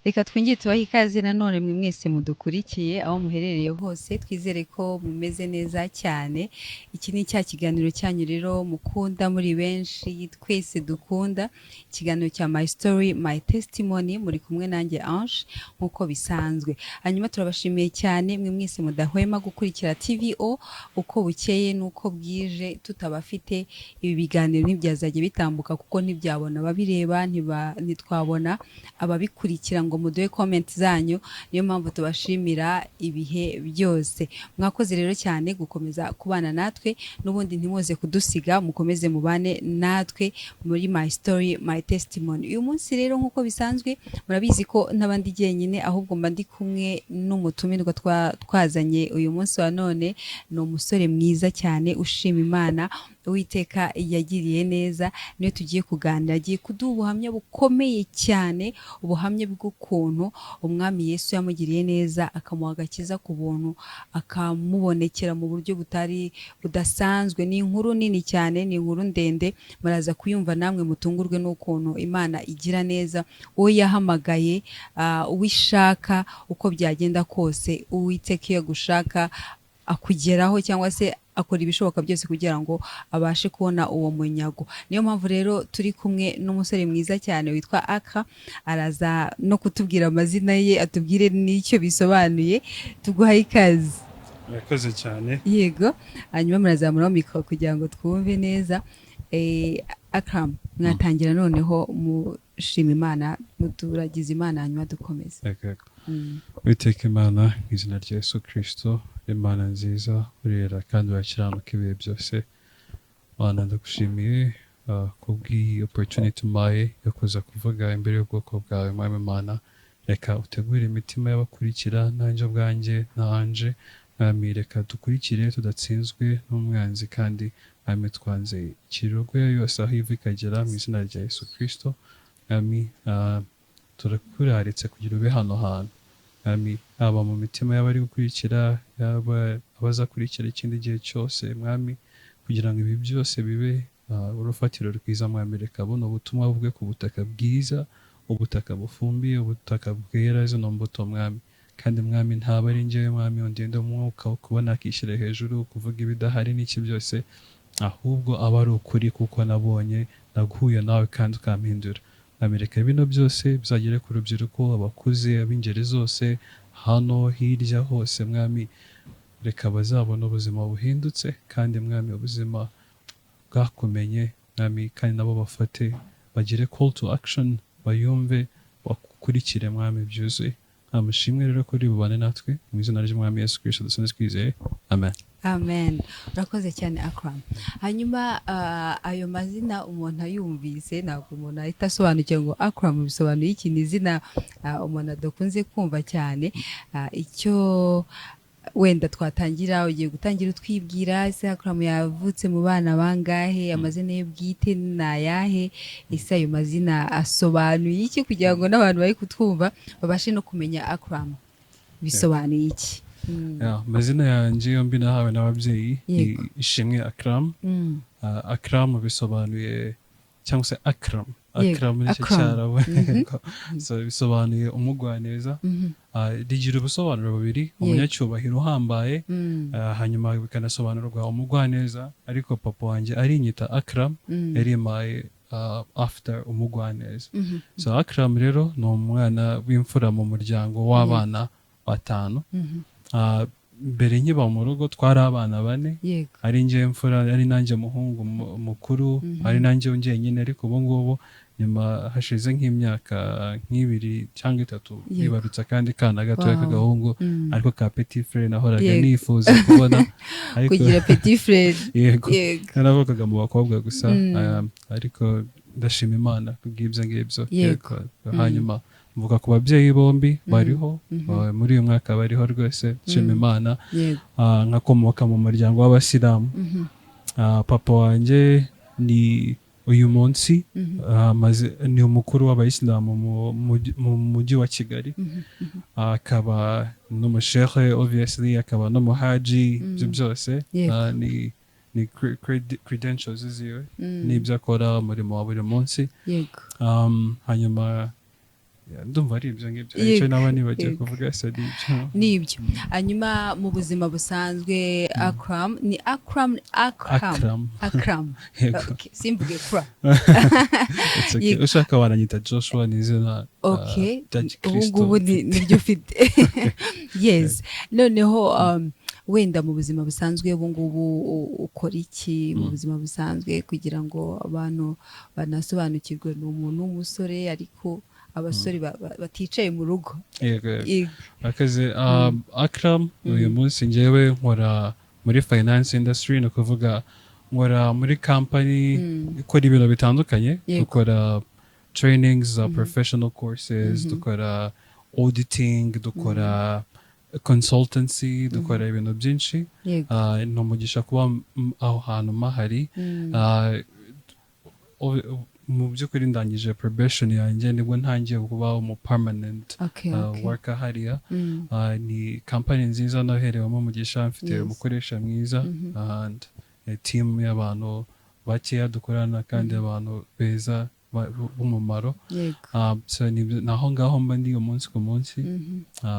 Reka twongere tubahe ikaze nanone mwe mwese mudukurikiye aho muherereye hose, twizere ko mumeze neza cyane. Iki ni cya kiganiro cyanyu rero mukunda muri benshi, twese dukunda, ikiganiro cya My Story My Testimony, muri kumwe nanjye Ange nk'uko bisanzwe. Hanyuma turabashimiye cyane mwe mwese mudahwema gukurikira TVO uko bukeye n'uko bwije, tutabafite ibi biganiro ntibyazajya bitambuka kuko ntibyabona ababireba, ntitwabona ababikurikira ngo muduhe comment zanyu. Niyo mpamvu tubashimira ibihe byose. Mwakoze rero cyane gukomeza kubana natwe, n'ubundi ntimuze kudusiga, mukomeze mubane natwe muri My Story My Testimony. Uyu munsi rero nk'uko bisanzwe murabizi ko n'abandi jyenyine, ahubwo mba ndi kumwe n'umutumirwa twazanye uyu munsi wa none. Ni umusore mwiza cyane ushima Imana, Uwiteka yagiriye neza. Niyo tugiye kuganira, agiye kuduha ubuhamya bukomeye cyane, ubuhamya bw'ukuntu umwami Yesu yamugiriye neza, akamuha agakiza ku buntu, akamubonekera mu buryo budasanzwe. Ni inkuru nini cyane, ni inkuru ndende, muraza kuyumva namwe mutungurwe n'ukuntu Imana igira neza. Uwo yahamagaye, uwishaka uko byagenda kose, Uwiteka iyo agushaka akugeraho, cyangwa se akora ibishoboka byose kugira ngo abashe kubona uwo munyago. Niyo mpamvu rero turi kumwe n'umusore mwiza cyane witwa Aka. Araza no kutubwira amazina ye, atubwire n'icyo bisobanuye. Tuguhaye ikaze. Murakoze cyane. Yego, hanyuma murazamuraho mikoro kugira ngo twumve neza. Aka, mwatangira noneho mushima Imana, muturagize Imana, hanyuma dukomeze. Uwiteka Imana, mu izina rya Yesu Kristo, Imana nziza urera kandi urakiranuka ibihe byose. Mana, ndagushimiye kubw'iyi opportunity umpaye yo kuza kuvuga imbere y'ubwoko bwawe. Mwami Imana, reka utegure imitima y'abakurikira, nanjye ubwanjye nanje. Mwami, reka dukurikire tudatsinzwe n'umwanzi, kandi mwami twanze ikirogoya yose aho iva ikagera, mu izina rya Yesu Kristo. Mwami, turakuraritse kugira ube hano hantu. Mwami, haba mu mitima y'abari gukurikira, yaba abazakurikira ikindi gihe cyose, Mwami, kugira ngo ibi byose bibe urufatiro rwiza. Mwami, reka buno ubutumwa buvuge ku butaka bwiza, ubutaka bufumbiye, ubutaka bwera zino mbuto, Mwami. Kandi Mwami, ntaba ari njyewe Mwami undinde umwuka wo kubona akishyira hejuru, kuvuga ibidahari n'iki byose, ahubwo aba ari ukuri, kuko nabonye naguhuye nawe kandi ukampindura. Mwami, reka bino byose bizagere ku rubyiruko, abakuze, ab'ingeri zose, hano hirya hose. Mwami, reka bazabona ubuzima buhindutse, kandi Mwami ubuzima bwakumenye. Mwami, kandi nabo bafate, bagire call to action, bayumve, bakurikire Mwami byuzuye. Amushimwe rero kuri bubane natwe, mu izina ry'Umwami Yesu Kristo dusenze twizeye, amen. Amen. Urakoze cyane Akram. Hanyuma ayo mazina umuntu ayumvise, ntabwo umuntu ahita asobanukirwa ngo Akram bisobanuye iki. Ni izina umuntu adakunze kumva cyane. Icyo wenda twatangira, ugiye gutangira utwibwira, ese Akram yavutse mu bana bangahe, amazina ye bwite ni ayahe, ese ayo mazina asobanuye iki, kugira ngo n'abantu bari kutwumva babashe no kumenya Akram bisobanuye iki. Amazina yanjye yombi nahawe n'ababyeyi, Ishimwe Akram. Akram bisobanuye, cyangwa se Akram nicyo cyarawe, so bisobanuye umugwaneza. Rigira ubusobanuro bubiri, umunyacyubahiro uhambaye, hanyuma bikanasobanurwa umugwaneza. Ariko papa wanjye arinyita Akram, yarimaye after umugwaneza. So Akram rero ni umwana w'imfura mu muryango w'abana batanu. Mbere nkiba mu rugo twari abana bane, ari njye mfura, ari nanjye muhungu mukuru, ari nanjye njyenyine. Ariko ubu ngubu nyuma hashize nk'imyaka nk'ibiri cyangwa itatu, bibarutse kandi kana gatoya k'agahungu, ariko ka petit frère nahoraga nifuza kubona. Kugira petit frère, yego, naravugaga mu bakobwa gusa. Ariko ndashima Imana kubw'ibyo ngibyo. Hanyuma mvuga ku babyeyi bombi bariho, muri uyu mwaka bariho rwose, nshima Imana. Nkakomoka mu muryango w'Abasilamu. Papa wanjye ni uyu munsi ni umukuru w'Abayisilamu mu mujyi wa Kigali. Akaba n'umushehe obviously, akaba n'umuhaji. Ibyo byose ni credentials ziwe, n'ibyo akora umurimo wa buri munsi. Hanyuma ndumva ari ibyo ngibyo icyo naba nibagiye kuvuga se nibyo. Hanyuma mu buzima busanzwe Akram simvuge kura ushaka wananyita Joshua n'izina ubu ngubu niryo ufite. Yes, noneho wenda mu buzima busanzwe ubu ngubu ukora iki mu buzima busanzwe kugira ngo abantu banasobanukirwe n'umuntu w'umusore ariko abasore baticaye mu rugo? akaze Akram uyu munsi njyewe nkora muri finance industry, no kuvuga nkora muri company ikora ibintu bitandukanye. Dukora trainings, professional courses, dukora auditing, dukora consultancy, dukora ibintu byinshi. Ni umugisha kuba aho hantu mahari. Mu by'ukuri ndangije probation yanjye nibwo ntangiye kuba umu permanent worker hariya. Ni company nziza naherewemo umugisha, mfite umukoresha mwiza and team y'abantu bakeya dukorana kandi abantu beza b'umumaro. So naho ngaho mba ndi umunsi ku munsi.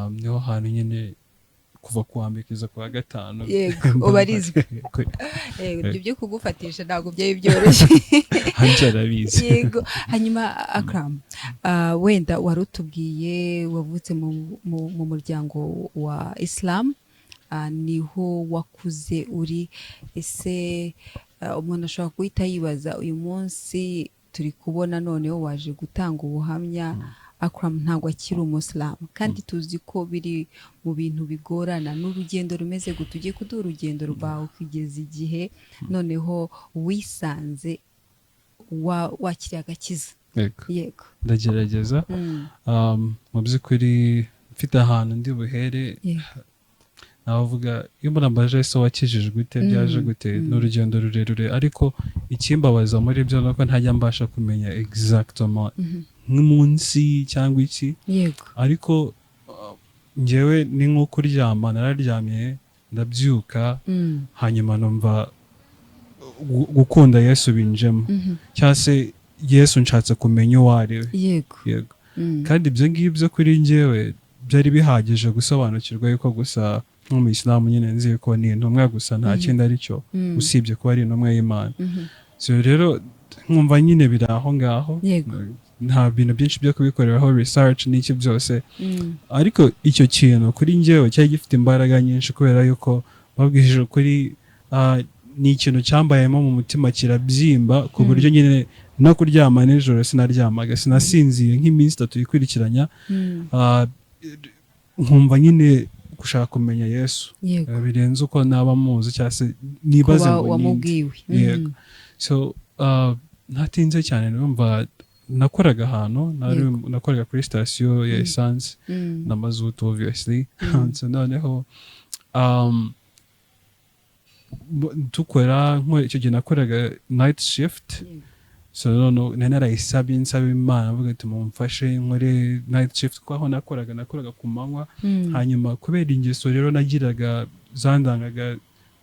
Niho hantu nyine kuva kuwambikeza kwa gatanu ubarizwe. Ibyo byo kugufatisha ntabwo byari byoroshye. Yego. Hanyuma Akram, wenda warutubwiye wavutse mu muryango wa Islam, niho wakuze uri. Ese umuntu ashobora guhita yibaza uyu munsi turi kubona noneho waje gutanga ubuhamya, Akram ntabwo akiri umusilamu kandi tuzi ko biri mu bintu bigorana. N'urugendo rumeze gute? Ugiye kuduha urugendo rwawe kugeza igihe noneho wisanze wakiriye agakiza. Yego, ndagerageza. Mu by'ukuri mfite ahantu ndi buhere. Navuga iyo murambaje se wakijijwe gute, byaje gute, n'urugendo rurerure, ariko ikimbabaza muri byo nuko ntajya mbasha kumenya exactement nk'umunsi cyangwa iki. Ariko njyewe ni nko kuryama, nararyamye ndabyuka, hanyuma numva gukunda Yesu binjemo, cyangwa se Yesu nshatse kumenya uwo ari we. Yego. Kandi ibyo ngibyo kuri njyewe byari bihagije gusobanukirwa yuko gusa nk'umuyisilamu nyine nzi ko ni intumwa gusa, nta kindi ari cyo usibye kuba ari intumwa y'Imana. So rero nkumva nyine biri aho ngaho, nta bintu byinshi byo kubikoreraho research n'iki byose. Ariko icyo kintu kuri njyewe cyari gifite imbaraga nyinshi kubera yuko babwishije kuri ni ikintu cyambayemo mu mutima kirabyimba ku buryo nyine no kuryama nijoro sinaryamaga, sinasinziye nk'iminsi 3 ikurikiranya. Nkumva nyine gushaka kumenya Yesu birenze uko naba muzi cyangwa se nibaze ngo wamubwiwe. So ntatinze cyane, numva nakoraga ahantu, nakoraga kuri station ya essence na mazutu obviously. So noneho dukora icyo gihe nakoraga night shift. So narayisabye nsaba Imana mvuga ati mumfashe nkore night shift, kuko aho nakoraga ku manywa. Hanyuma kubera ingeso rero nagiraga zandangaga,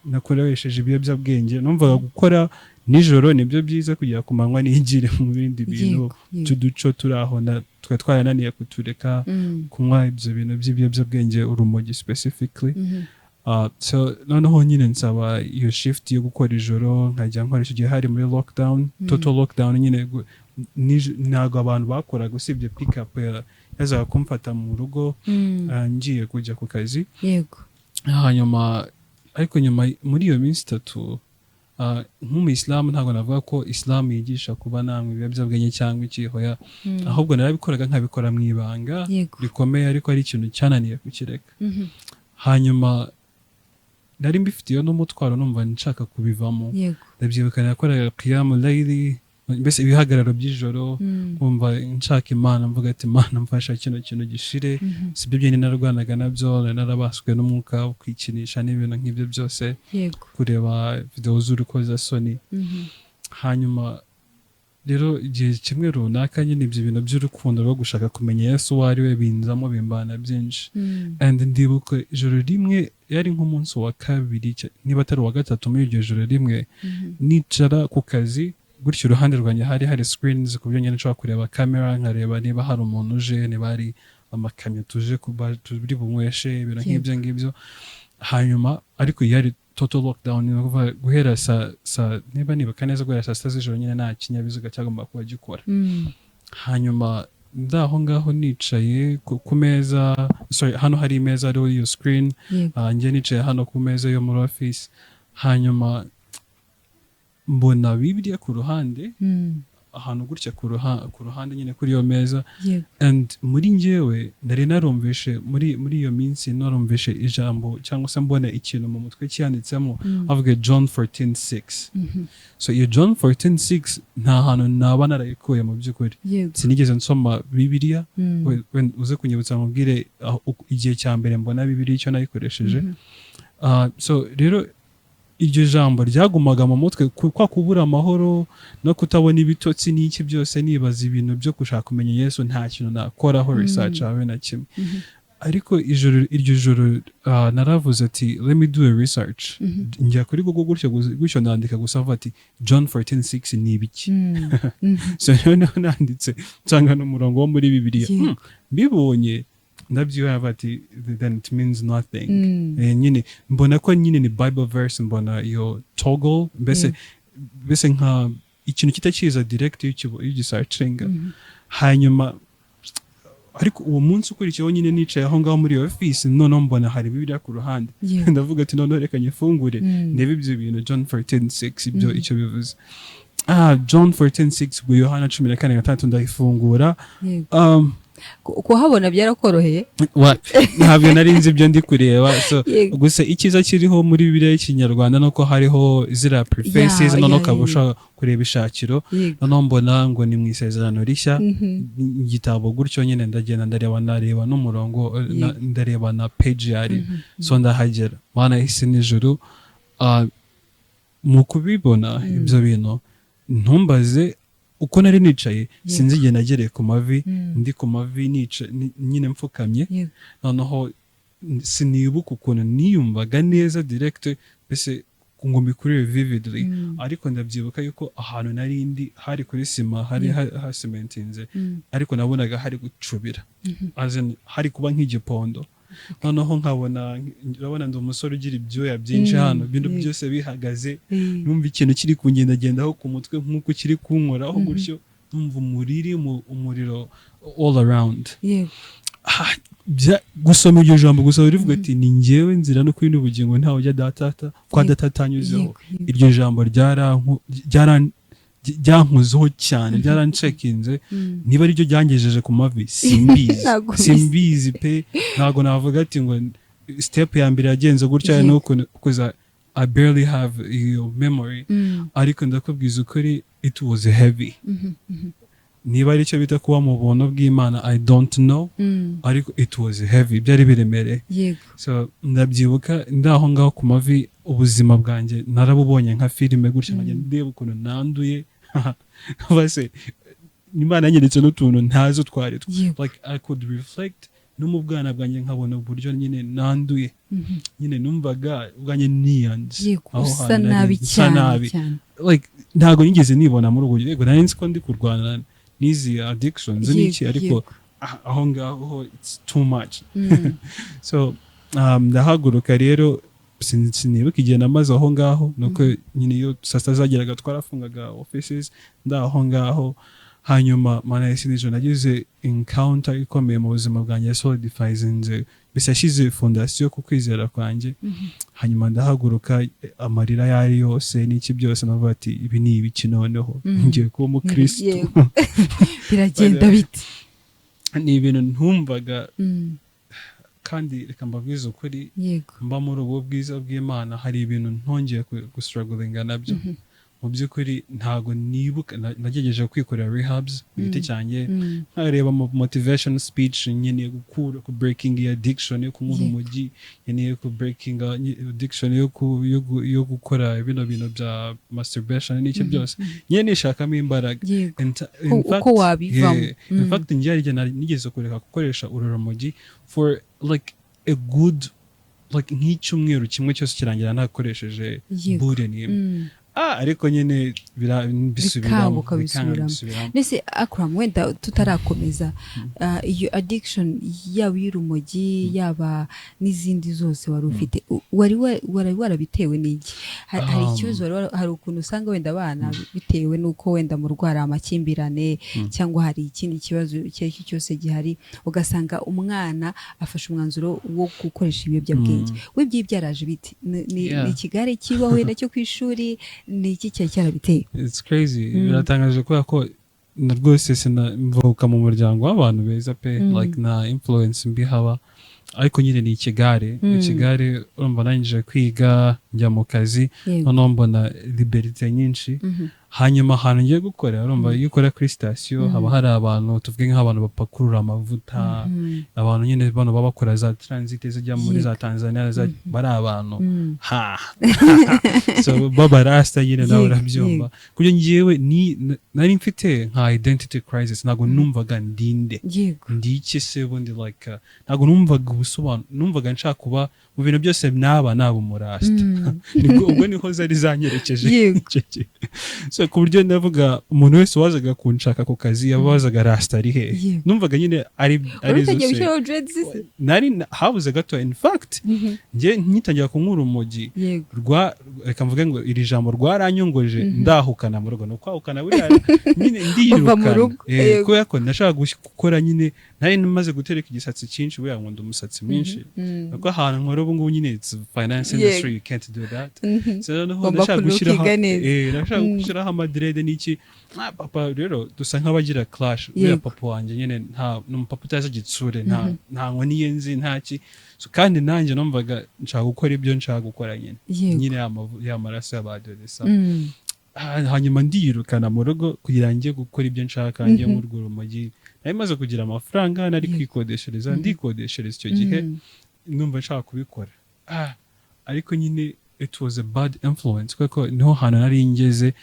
nakoresheje ibiyobyabwenge, numvaga gukora nijoro nibyo byiza kugira ku manywa nigire mu bindi bintu tuduco turaho twarananiye kutureka kunywa ibyo bintu by'ibiyobyabwenge, urumogi specifically. So noneho nyine nsaba iyo shift yo gukora ijoro, nkajya nkoresha igihe hari muri lockdown, total lockdown nyine. Ntabwo abantu bakoraga usibye pick up yazaga kumfata mu rugo ngiye kujya ku kazi. Hanyuma ariko nyuma muri iyo minsi 3 nk'umuyisilamu ntabwo navuga ko Islam yigisha kuba nanywa ibiyobyabwenge cyangwa iki, hoya. Ahubwo narabikoraga nkabikora mu ibanga rikomeye, ariko ari ikintu cyananiye kukireka. Hanyuma nari mbifitiye n'umutwaro, numva nshaka kubivamo. Ndabyibuka nakoraga qiyamul layli, mbese ibihagararo by'ijoro, kumva nshaka Imana, mvuga ati Imana mfasha kino kintu gishire. Sibyo byene narwanaga nabyo, narabaswe n'umwuka wo kwikinisha n'ibintu nk'ibyo byose, kureba video z'urukoza soni. Hanyuma rero igihe kimwe runaka nyine ibyo bintu by'urukundo rwo gushaka kumenya Yesu uwo ari we binzamo, bimbana byinshi. And ndibuka ijoro rimwe, yari nk'umunsi wa 2 niba atari wa 3 muri iryo joro rimwe, nicara ku kazi gutyo uruhande rwanjye hari screens ku buryo nyine nshobora kureba camera nkareba niba hari umuntu uje, niba hari amakamyo tuje turi bunyweshe ibintu nk'ibyo ngibyo. Hanyuma ariko yari total lockdown, ni ukuvuga guhera niba nibuka neza guhera saa sita z'ijoro nyine nta kinyabiziga cyagomba kuba gikora. Hanyuma ndaho ngaho nicaye ku meza, hano hari imeza ariho iyo screen, njye nicaye hano ku meza yo muri office. Hanyuma mbona Bibiliya ku ruhande, ahantu gutya ku ruhande nyine kuri iyo meza. And muri njyewe nari narumvishe muri iyo minsi narumvishe ijambo cyangwa se mbona ikintu mu mutwe cyanditsemo avuga John 14:6. So iyo John 14:6 nta hantu naba narayikuye mu by'ukuri. Sinigeze nsoma Bibiliya, uze kunyibutsa mubwire igihe cya mbere mbona Bibiliya icyo nayikoresheje. So rero iryo jambo ryagumaga mu mutwe, kwa kubura amahoro no kutabona ibitotsi n'iki byose, nibaza ibintu byo gushaka kumenya Yesu, nta kintu nakoraho research habe na kimwe. Ariko iryo joro naravuze ati let me do a research. Njya kuri Google gutyo nandika gusa ati John 14:6 ni ibiki. So noneho nanditse nsanga n'umurongo wo muri Bibiliya. Mbibonye ndabyuha ati then it means nothing. Nyine mbona ko nyine ni Bible verse, mbona iyo toggle mbese nka ikintu kitakiza direct y'igisarcinga. Hanyuma ariko uwo munsi ukurikiyeho nyine nicaye aho ngaho muri office, noneho mbona hari Bibiliya ku ruhande. Ndavuga ati noneho reka nyifungure ndebe ibyo bintu John 14:6 ibyo icyo bivuze. John 14:6 ubwo Yohana 14:6 ndayifungura. Kuhabona byarakoroheye? Ntabwo nari nzi ibyo ndi kureba. So gusa ikiza kiriho muri Bibiliya y'Ikinyarwanda nuko hariho zira prefaces, noneho ukabasha kureba ishakiro. Noneho mbona ngo ni mu Isezerano Rishya igitabo gutyo nyine ndagenda ndareba n'umurongo, ndareba na page yari. So ndahagera mana isi n'ijuru. Mu kubibona ibyo bintu ntumbaze uko nari nicaye, sinzi igihe nagereye ku mavi, ndi ku mavi nyine mfukamye. Noneho sinibuka ukuntu niyumvaga neza direct, mbese ngo mbikurire vividly. Ariko ndabyibuka yuko ahantu nari ndi hari kuri sima, hari hasimentinze, ariko nabonaga hari gucubira, hari kuba nk'igipondo. Noneho urabona ndi umusore ugira ibyoya byinshi hano, ibintu byose bihagaze. Numva ikintu kiri kungendagendaho ku mutwe nk'uko kiri kunkoraho gutyo, numva umuriro all around. Gusoma iryo jambo gusa rivuga ati ni njyewe nzira no kuri n'ubugingo, ntawe ujya datata kwa datatanyuzeho. Iryo jambo ryankuzeho cyane, ryarancekinze. Niba ari ryo ryangejeje ku mavi simbizi pe. Ntabwo navuga ati ngo step ya mbere yagenze gutya nuko kuza I barely have your memory. Ariko ndakubwiza ukuri it was heavy. Niba ari cyo bita kuba mu buntu bw'Imana I don't know, ariko it was heavy, byari biremereye. So ndabyibuka ndaho ngaho ku mavi, ubuzima bwanjye narabubonye nka filime gutya, nkajya ndeba ukuntu nanduye. Base Imana yanyeretse n'utuntu ntazo twari like I could reflect no mu bwana bwanjye nkabona uburyo nyine nanduye. Nyine numvaga ubwanjye niyanze usa nabi cyane. Like ntago nigeze nibona muri ubwo yego, nari nzi ko ndi kurwana n'izi addictions n'iki, ariko aho ngaho it's too much. So ndahaguruka rero, sinibuka igihe namaze aho ngaho, nuko nyine iyo saa sita zageraga twarafungaga offices ndaho ngaho. Hanyuma mana isi n'ijoro nagize encounter ikomeye mu buzima bwanjye, solidifies nze mbese yashyize fondasiyo ku kwizera kwanjye. Hanyuma ndahaguruka, amarira yari yose n'iki byose, navuga ati ibi ni ibiki noneho ngiye kuba umukristo. Biragenda bite? Ni ibintu ntumvaga. Kandi reka mbabwize ukuri, mba muri ubu bwiza bw'Imana hari ibintu ntongeye gustrugglinga nabyo. Mu by'ukuri ntago nibuka, nagerageje kwikorera rehabs ku giti cyanjye, nkareba motivation speech, nyine gukura ku breaking addiction yo kunywa urumogi, nyine ku breaking addiction yo gukora bino bintu bya masturbation n'icyo byose, nyine nishakamo imbaraga. Uko wabivamo. In fact nigeze kureka gukoresha urumogi for like a good like nk'icyumweru kimwe cyose kirangira ntakoresheje bure n'imwe. ariko nyine bisubiramo nese Akram wenda tutarakomeza iyo addiction yaba y'urumogi yaba n'izindi zose wari ufite wari warabitewe n'iki hari ikibazo hari ukuntu usanga wenda abana bitewe nuko wenda mu rwara amakimbirane cyangwa hari ikindi kibazo cy'icyo cyose gihari ugasanga umwana afashe umwanzuro wo gukoresha ibiyobyabwenge we byaraje biti ni ikigare kibaho nacyo ku ishuri ni iki cyarabiteye. It's crazy. Biratangaje ko na rwose sinamvuka mu muryango w'abantu beza pe like na influence mbi haba ariko nyine ni ikigare urumva nangije kwiga njya mu kazi noneho mbona liberite nyinshi hanyuma ahantu ngiye gukora urumva iyo ukora kuri station haba hari abantu tuvuge nk'abantu bapakurura amavuta abantu nyine bano baba bakora za transit zijya muri za Tanzania bari abantu so baba rasta nyine nawe urabyumva kuko ngiyewe nari mfite nka identity crisis ntago numvaga ndinde ndiki se bundi like ntago numvaga ubusobanuro numvaga nshaka kuba mu bintu byose naba umurasta ubwo niho zari zanyerekeje so ku buryo navuga umuntu wese wazaga kunshaka ku kazi yabazaga rasta ari he numvaga nyine ari nari habuze gato in fact nge nyitangira kunkura urumogi reka mvuge ngo iri jambo rwaranyongoje ndahukana mu rugo no kwahukana buriya nyine ndiyirukana kubera ko nashaka gukora nyine nari maze gutereka igisatsi cyinshi buriya ngo umusatsi mwinshi kuko ahantu nkora ubu ngubu nyine it's finance industry you can't do that so ndashaka gushyiraho amadrede n'iki papa rero dusa nk'abagira clash buriya papa wanjye nyine n'umupapa utazi igitsure nta nkoni yenzi ntaki kandi nanjye numvaga nshaka gukora ibyo nshaka gukora nyine y'amaraso y'abadodesa hanyuma ndiyirukana mu rugo kugira ngo njye gukora ibyo nshaka njye mu rumogi nari maze kugira amafaranga nari kwikodeshereza ndikodeshereza icyo gihe numva nshaka kubikora ariko nyine it was a bad influence kuko niho hantu nari ngeze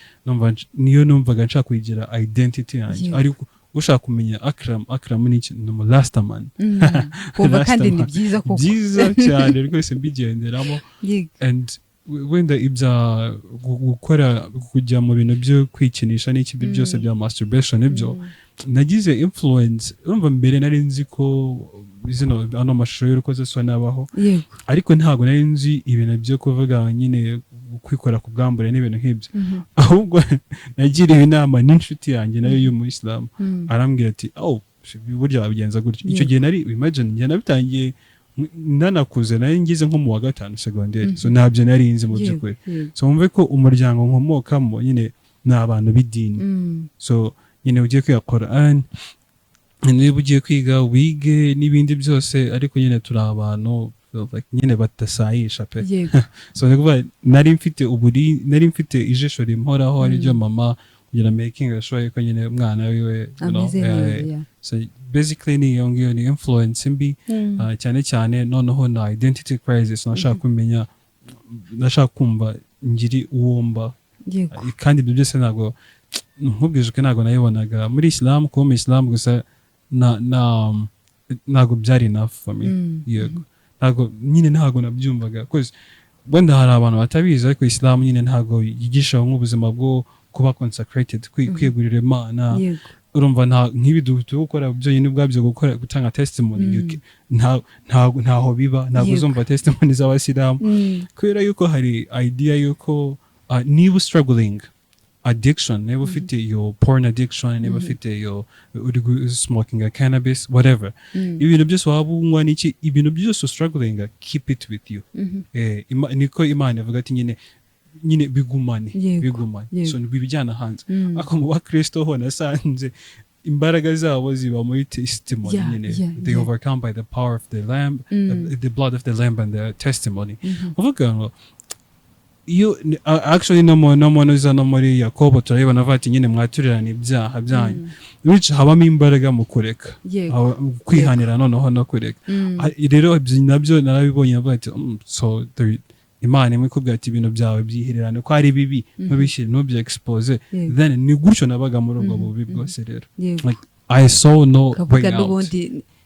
niyo numvaga nshaka kuyigira identity yanjye ariko ushaka kumenya Akram ni no last man kumva kandi ni byiza koko byiza cyane rwose mbigenderamo and wenda ibya gukora kujya mu bintu byo kwikinisha n'iki byose bya masturbation ibyo nagize influence urumva mbere nari nzi ko ano mashusho y'urukoze so nabaho ariko ntago nari nzi ibintu byo kuvuga nyine kwikora ku bwambure n'ibintu nk'ibyo ahubwo nagiriwe inama n'inshuti yanjye nayo y'umuyisilamu arambwira ati burya wabigenza gutyo icyo gihe nari imagine njye nabitangiye nanakuze nari ngize nko mu wa gatanu secondaire so ntabyo nari nzi mu by'ukuri so wumve ko umuryango nkomokamo nyine ni abantu b'idini so nyine ugiye kwiga Quran niba ugiye kwiga wige n'ibindi byose ariko nyine turi abantu nyine batasayisha pe so nari mfite ijisho rimhoraho ariryo mama kugira making sure ko nyine umwana wiwe so basically ni influence mbi cyane noneho na identity crisis nashaka kumenya nashaka kumva ngiri uwomba kandi ibyo byose ntago nkubwije ko ntago nayibonaga muri Islam ko mu Islam gusa ntago byari enough for me yego ntago nabyumvaga cause wenda hari abantu batabizi ariko Islam nyine ntago yigisha nk'ubuzima bwo kuba consecrated kwiyegurira Imana urumva nk'ibi dukora byonyine ubwabyo gukora gutanga testimony ntaho biba ntago uzumva testimony z'abasilamu kubera yuko hari idea yuko niba struggling addiction niba ufite your porn addiction niba ufite your smoking a cannabis whatever ibintu byose waba unywa n'iki ibintu byose struggling keep it with you niko Imana ivuga ati nyine bigumane so bibijyana hanze ako mu bakristo ho nasanze imbaraga zabo ziba muri testimony nyine they overcome by the power of the lamb the blood of the lamb and the testimony uvuga ngo actually no muri Yakobo turabibona avuga ati nyine mwaturirana ibyaha byanyu bityo habamo imbaraga mu kureka kwihanira noneho no kureka rero nabyo narabibonye avuga ati so Imana imwe kubwira ati ibintu byawe byihererane ko ari bibi ntubishyire ntubye expose then ni gutyo nabaga muri ubwo bubi bwose rero like I saw no way out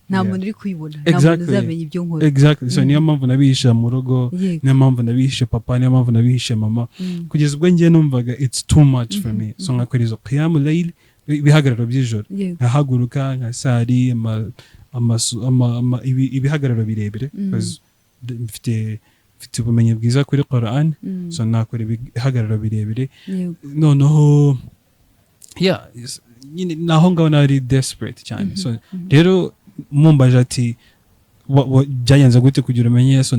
nta muntu uri kuyibona, nta muntu uzamenya ibyo nkora. Exactly. So niyo mpamvu nabihishe mu rugo, niyo mpamvu nabihishe papa, niyo mpamvu nabihishe mama, kugeza ubwo ngiye numvaga it's too much for me. So nkakora izo qiyamul layl, ibihagararo by'ijoro, nkahaguruka nkasari ibihagararo birebire, because mfite ubumenyi bwiza kuri Quran, so nakora ibihagararo birebire. Noneho naho ngaho nari desperate cyane. So rero mumbaje ati byagenze gute kugira umenye Yesu,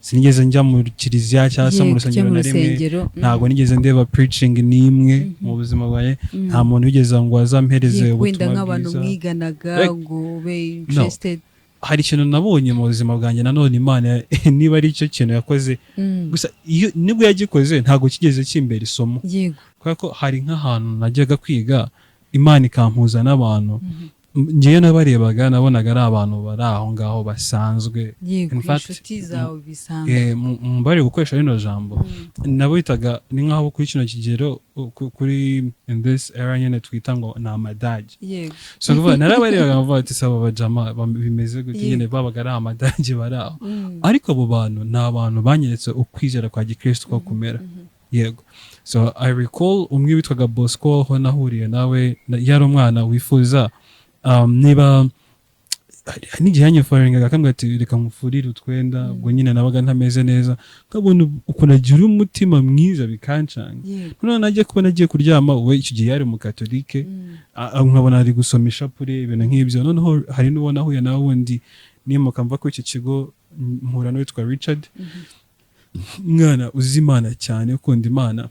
sinigeze njya mu kiliziya cyangwa se mu rusengero na rimwe, ntabwo nigeze ndeba preaching n'imwe mu buzima bwawe, nta muntu wigeze ngo azampereze ubutumwa bwiza. Wenda nk'abantu mwiganaga ngo be interested. Hari ikintu nabonye mu buzima bwanjye nanone Imana niba ari cyo kintu yakoze, gusa nibwo yagikoze ntabwo kigeze kimbera isomo, kubera ko hari nk'ahantu najyaga kwiga Imana ikampuza n'abantu ngiye nabarebaga nabonaga ari abantu bari aho ngaho basanzwe. In fact, mbari gukoresha rino jambo nabitaga ni nkaho kuri kino kigero kuri in this era nyene twita ngo na amadage. So kuva narabarebaga mvuga ati saba bajama bimeze gute nyene babaga ari amadage bari aho, ariko abo bantu ni abantu banyeretse ukwizera kwa Gikristo ko kumera. Yego. So I recall umwe witwaga Bosco ho nahuriye nawe, yari umwana wifuza niba n'igihe yanyefaringaga akambwira ati reka mufurire utwenda, ubwo nyine nabaga ntameze neza, nkabona ukuntu agira umutima mwiza bikancanga. Noneho nagiye kubona agiye kuryama, we icyo gihe yari mu katolike, nkabona ari gusoma ishapure ibintu nk'ibyo. Noneho hari n'uwo nahuye nawe wundi nimuka mva ko icyo kigo mpura n'uwitwa Richard, mwana uzi Imana cyane, ukunda Imana,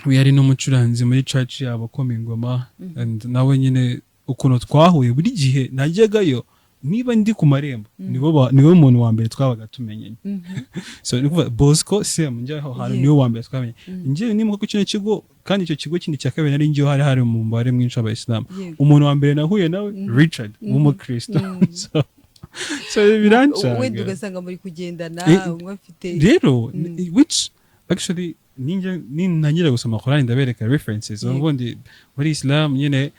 we yari n'umucuranzi muri church yabo akoma ingoma, and nawe nyine ukuntu twahuye buri gihe najyagayo niba ndi ku marembo niwe muntu wa mbere twabaga tumenyanye. So nikuva Bosco Sam njyaho hari niwe wa mbere twamenye. Ngiye nimuka ku kino kigo, kandi icyo kigo kindi cya kabiri nari ngiye hari mu mbare mwinshi w'Abayisilamu. Umuntu wa mbere nahuye nawe Richard w'umukristo. So birancanga wenda ugasanga muri kugendana mwafite rero, which actually ninangira gusoma Quran ndabereka references ubundi muri Islam nyine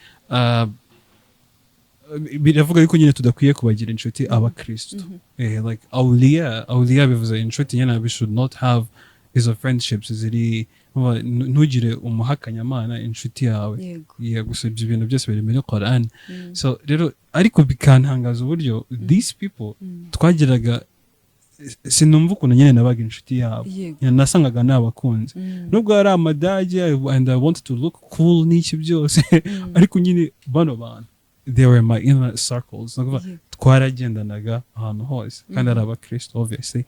biravuga yuko nyine tudakwiye kubagira inshuti abakristo. Like awliya bivuze inshuti nyine, we should not have izo friendships ziri ntugire umuhakanyamana inshuti yawe. Gusa ibyo bintu byose biri muri Quran. So rero ariko bikantangaza uburyo these people twagiraga, sinumva ukuntu nyine nabaga inshuti yabo, nasangaga nabakunze nubwo ari amadage and I wanted to look cool n'iki byose, ariko nyine bano bantu they were my inner circles, twaragendanaga ahantu hose kandi ari abakristo obviously.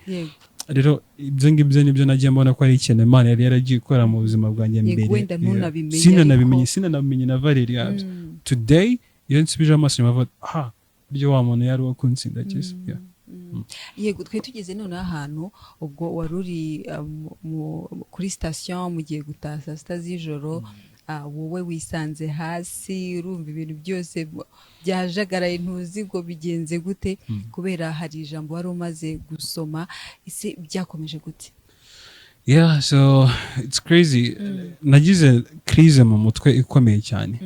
Rero ibyo ngibyo nibyo nagiye mbona ko ari ikintu Imana yari yaragiye ikora mu buzima bwanjye mbere, sinanabimenye na Valerie yabyo. Today iyo nsubije amaso nyuma buryo wa muntu yari wakunsinda cyese. Yego, twe tugeze none ahantu ubwo waruri kuri station mugiye gutaha saa sita z'ijoro, wowe wisanze hasi urumva ibintu byose byajagaraye, ntuzi ngo bigenze gute kubera hari ijambo wari umaze gusoma. Ese byakomeje gute? So it's crazy. Nagize crise mu mutwe ikomeye cyane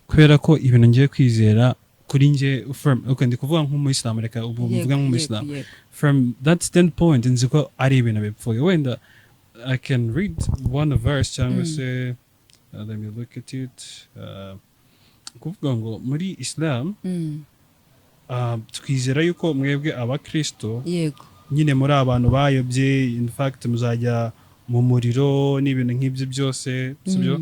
kubera ko ibintu ngiye kwizera kuri nje ndi kuvuga nk'umuyisilamu, reka ubu mvuga nk'umuyisilamu. From that standpoint nzi ko ari ibintu bipfuye. Wenda I can read one verse cyangwa se let me look at it. Kuvuga ngo muri Islam twizera yuko mwebwe abakristo nyine muri abantu bayobye, in fact muzajya mu muriro n'ibintu nk'ibyo byose, sibyo?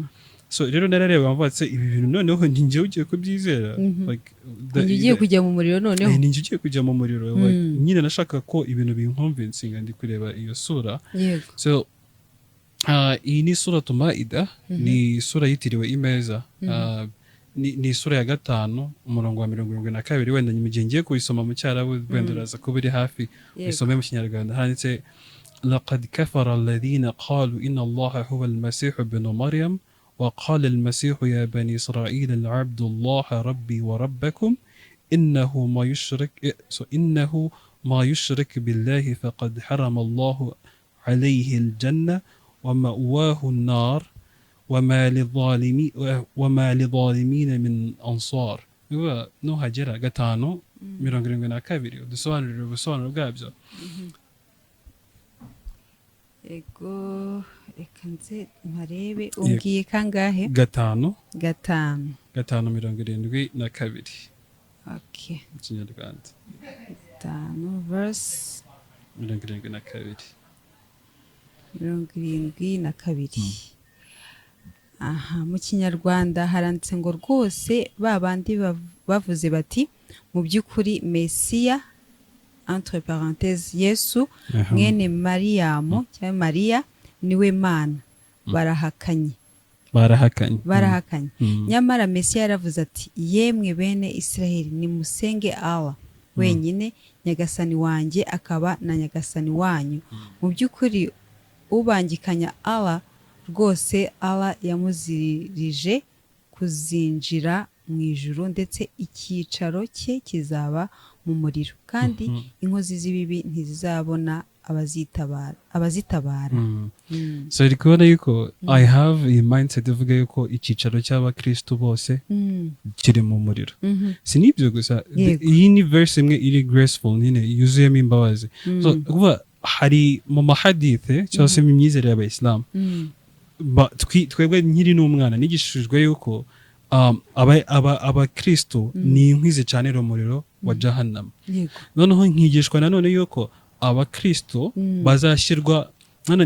So rero narareba mvatse ibi bintu noneho ninjye ugiye kubyizera, like ugiye kujya mu muriro noneho ninjye ugiye kujya mu muriro, nyine nashaka ko ibintu binconvincing ndi kureba iyo sura. So iyi ni sura Maida, ni sura yitiriwe imeza, ni sura ya 5 umurongo wa 72. Wenda nyuma ngiye kuyisoma mu cyarabu, wenda uraza kuba iri hafi isome mu Kinyarwanda. Handitse لقد كفر الذين قالوا إن الله هو المسيح ابن مريم وقال المسيح يا بني إسرائيل العبد الله ربي وربكم إنه ما يشرك بالله فقد حرم الله عليه الجنة ومأواه النار وما للظالمين من أنصار. نو هجرة 5 72 udusobanurire ubusobanuro bwabyo. ego reka nze mparebe umbwiye kangahe? 5 5 72. okay mu Kinyarwanda 5 verse 72. 72. aha mu Kinyarwanda haranditse ngo rwose babandi bavuze bati mu by'ukuri Mesiya entre parenthèses Yesu mwene Mariyamu cyangwa Mariya niwe Mana barahakanye. Nyamara Mesiya yaravuze ati yemwe bene Israheli nimusenge Allah wenyine nyagasani wanjye akaba na nyagasani wanyu. Mu by'ukuri ubangikanya Allah rwose Allah yamuzirije kuzinjira mu ijuru ndetse icyicaro cye kizaba mu muriro kandi inkozi z'ibibi ntizizabona abazitabara. So iri kubona yuko I have a mindset ivuga yuko icyicaro cy'abakristo bose kiri mu muriro. Sinibyo gusa iyi ni verse imwe iri graceful nyine yuzuyemo imbabazi. So kuba hari mu mahadithe cyangwa se mu myizerere y'abayisilamu twebwe nkiri n'umwana nigishijwe yuko abakristo ni inkwi zicanira umuriro wa jahannam. Noneho nkigishwa nanone yuko abakristo bazashyirwa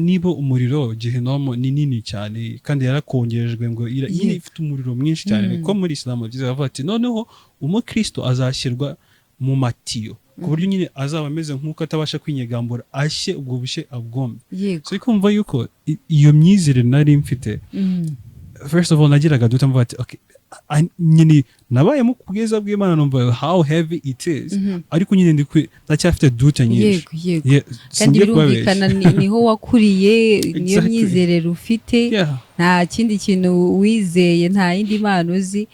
niba umuriro gehinomu ni nini cyane kandi yarakongerejwe ngo ifite umuriro mwinshi cyane ko muri Islamu byiza bavuga ati noneho umukristo azashyirwa mu matiyo ku buryo nyine azaba ameze nk'uko atabasha kwinyegambura ashye ubwo bushe abwombe. So ikumva yuko iyo myizire nari mfite first of all nagiraga duta mvuga ati okay nyine nabaye mu kubwiza bw'Imana numva how heavy it is ariko nyine ndacyafite duta nyinshi. Kandi birumvikana niho wakuriye niyo myizerere ufite nta kindi kintu wizeye nta yindi mpano uzi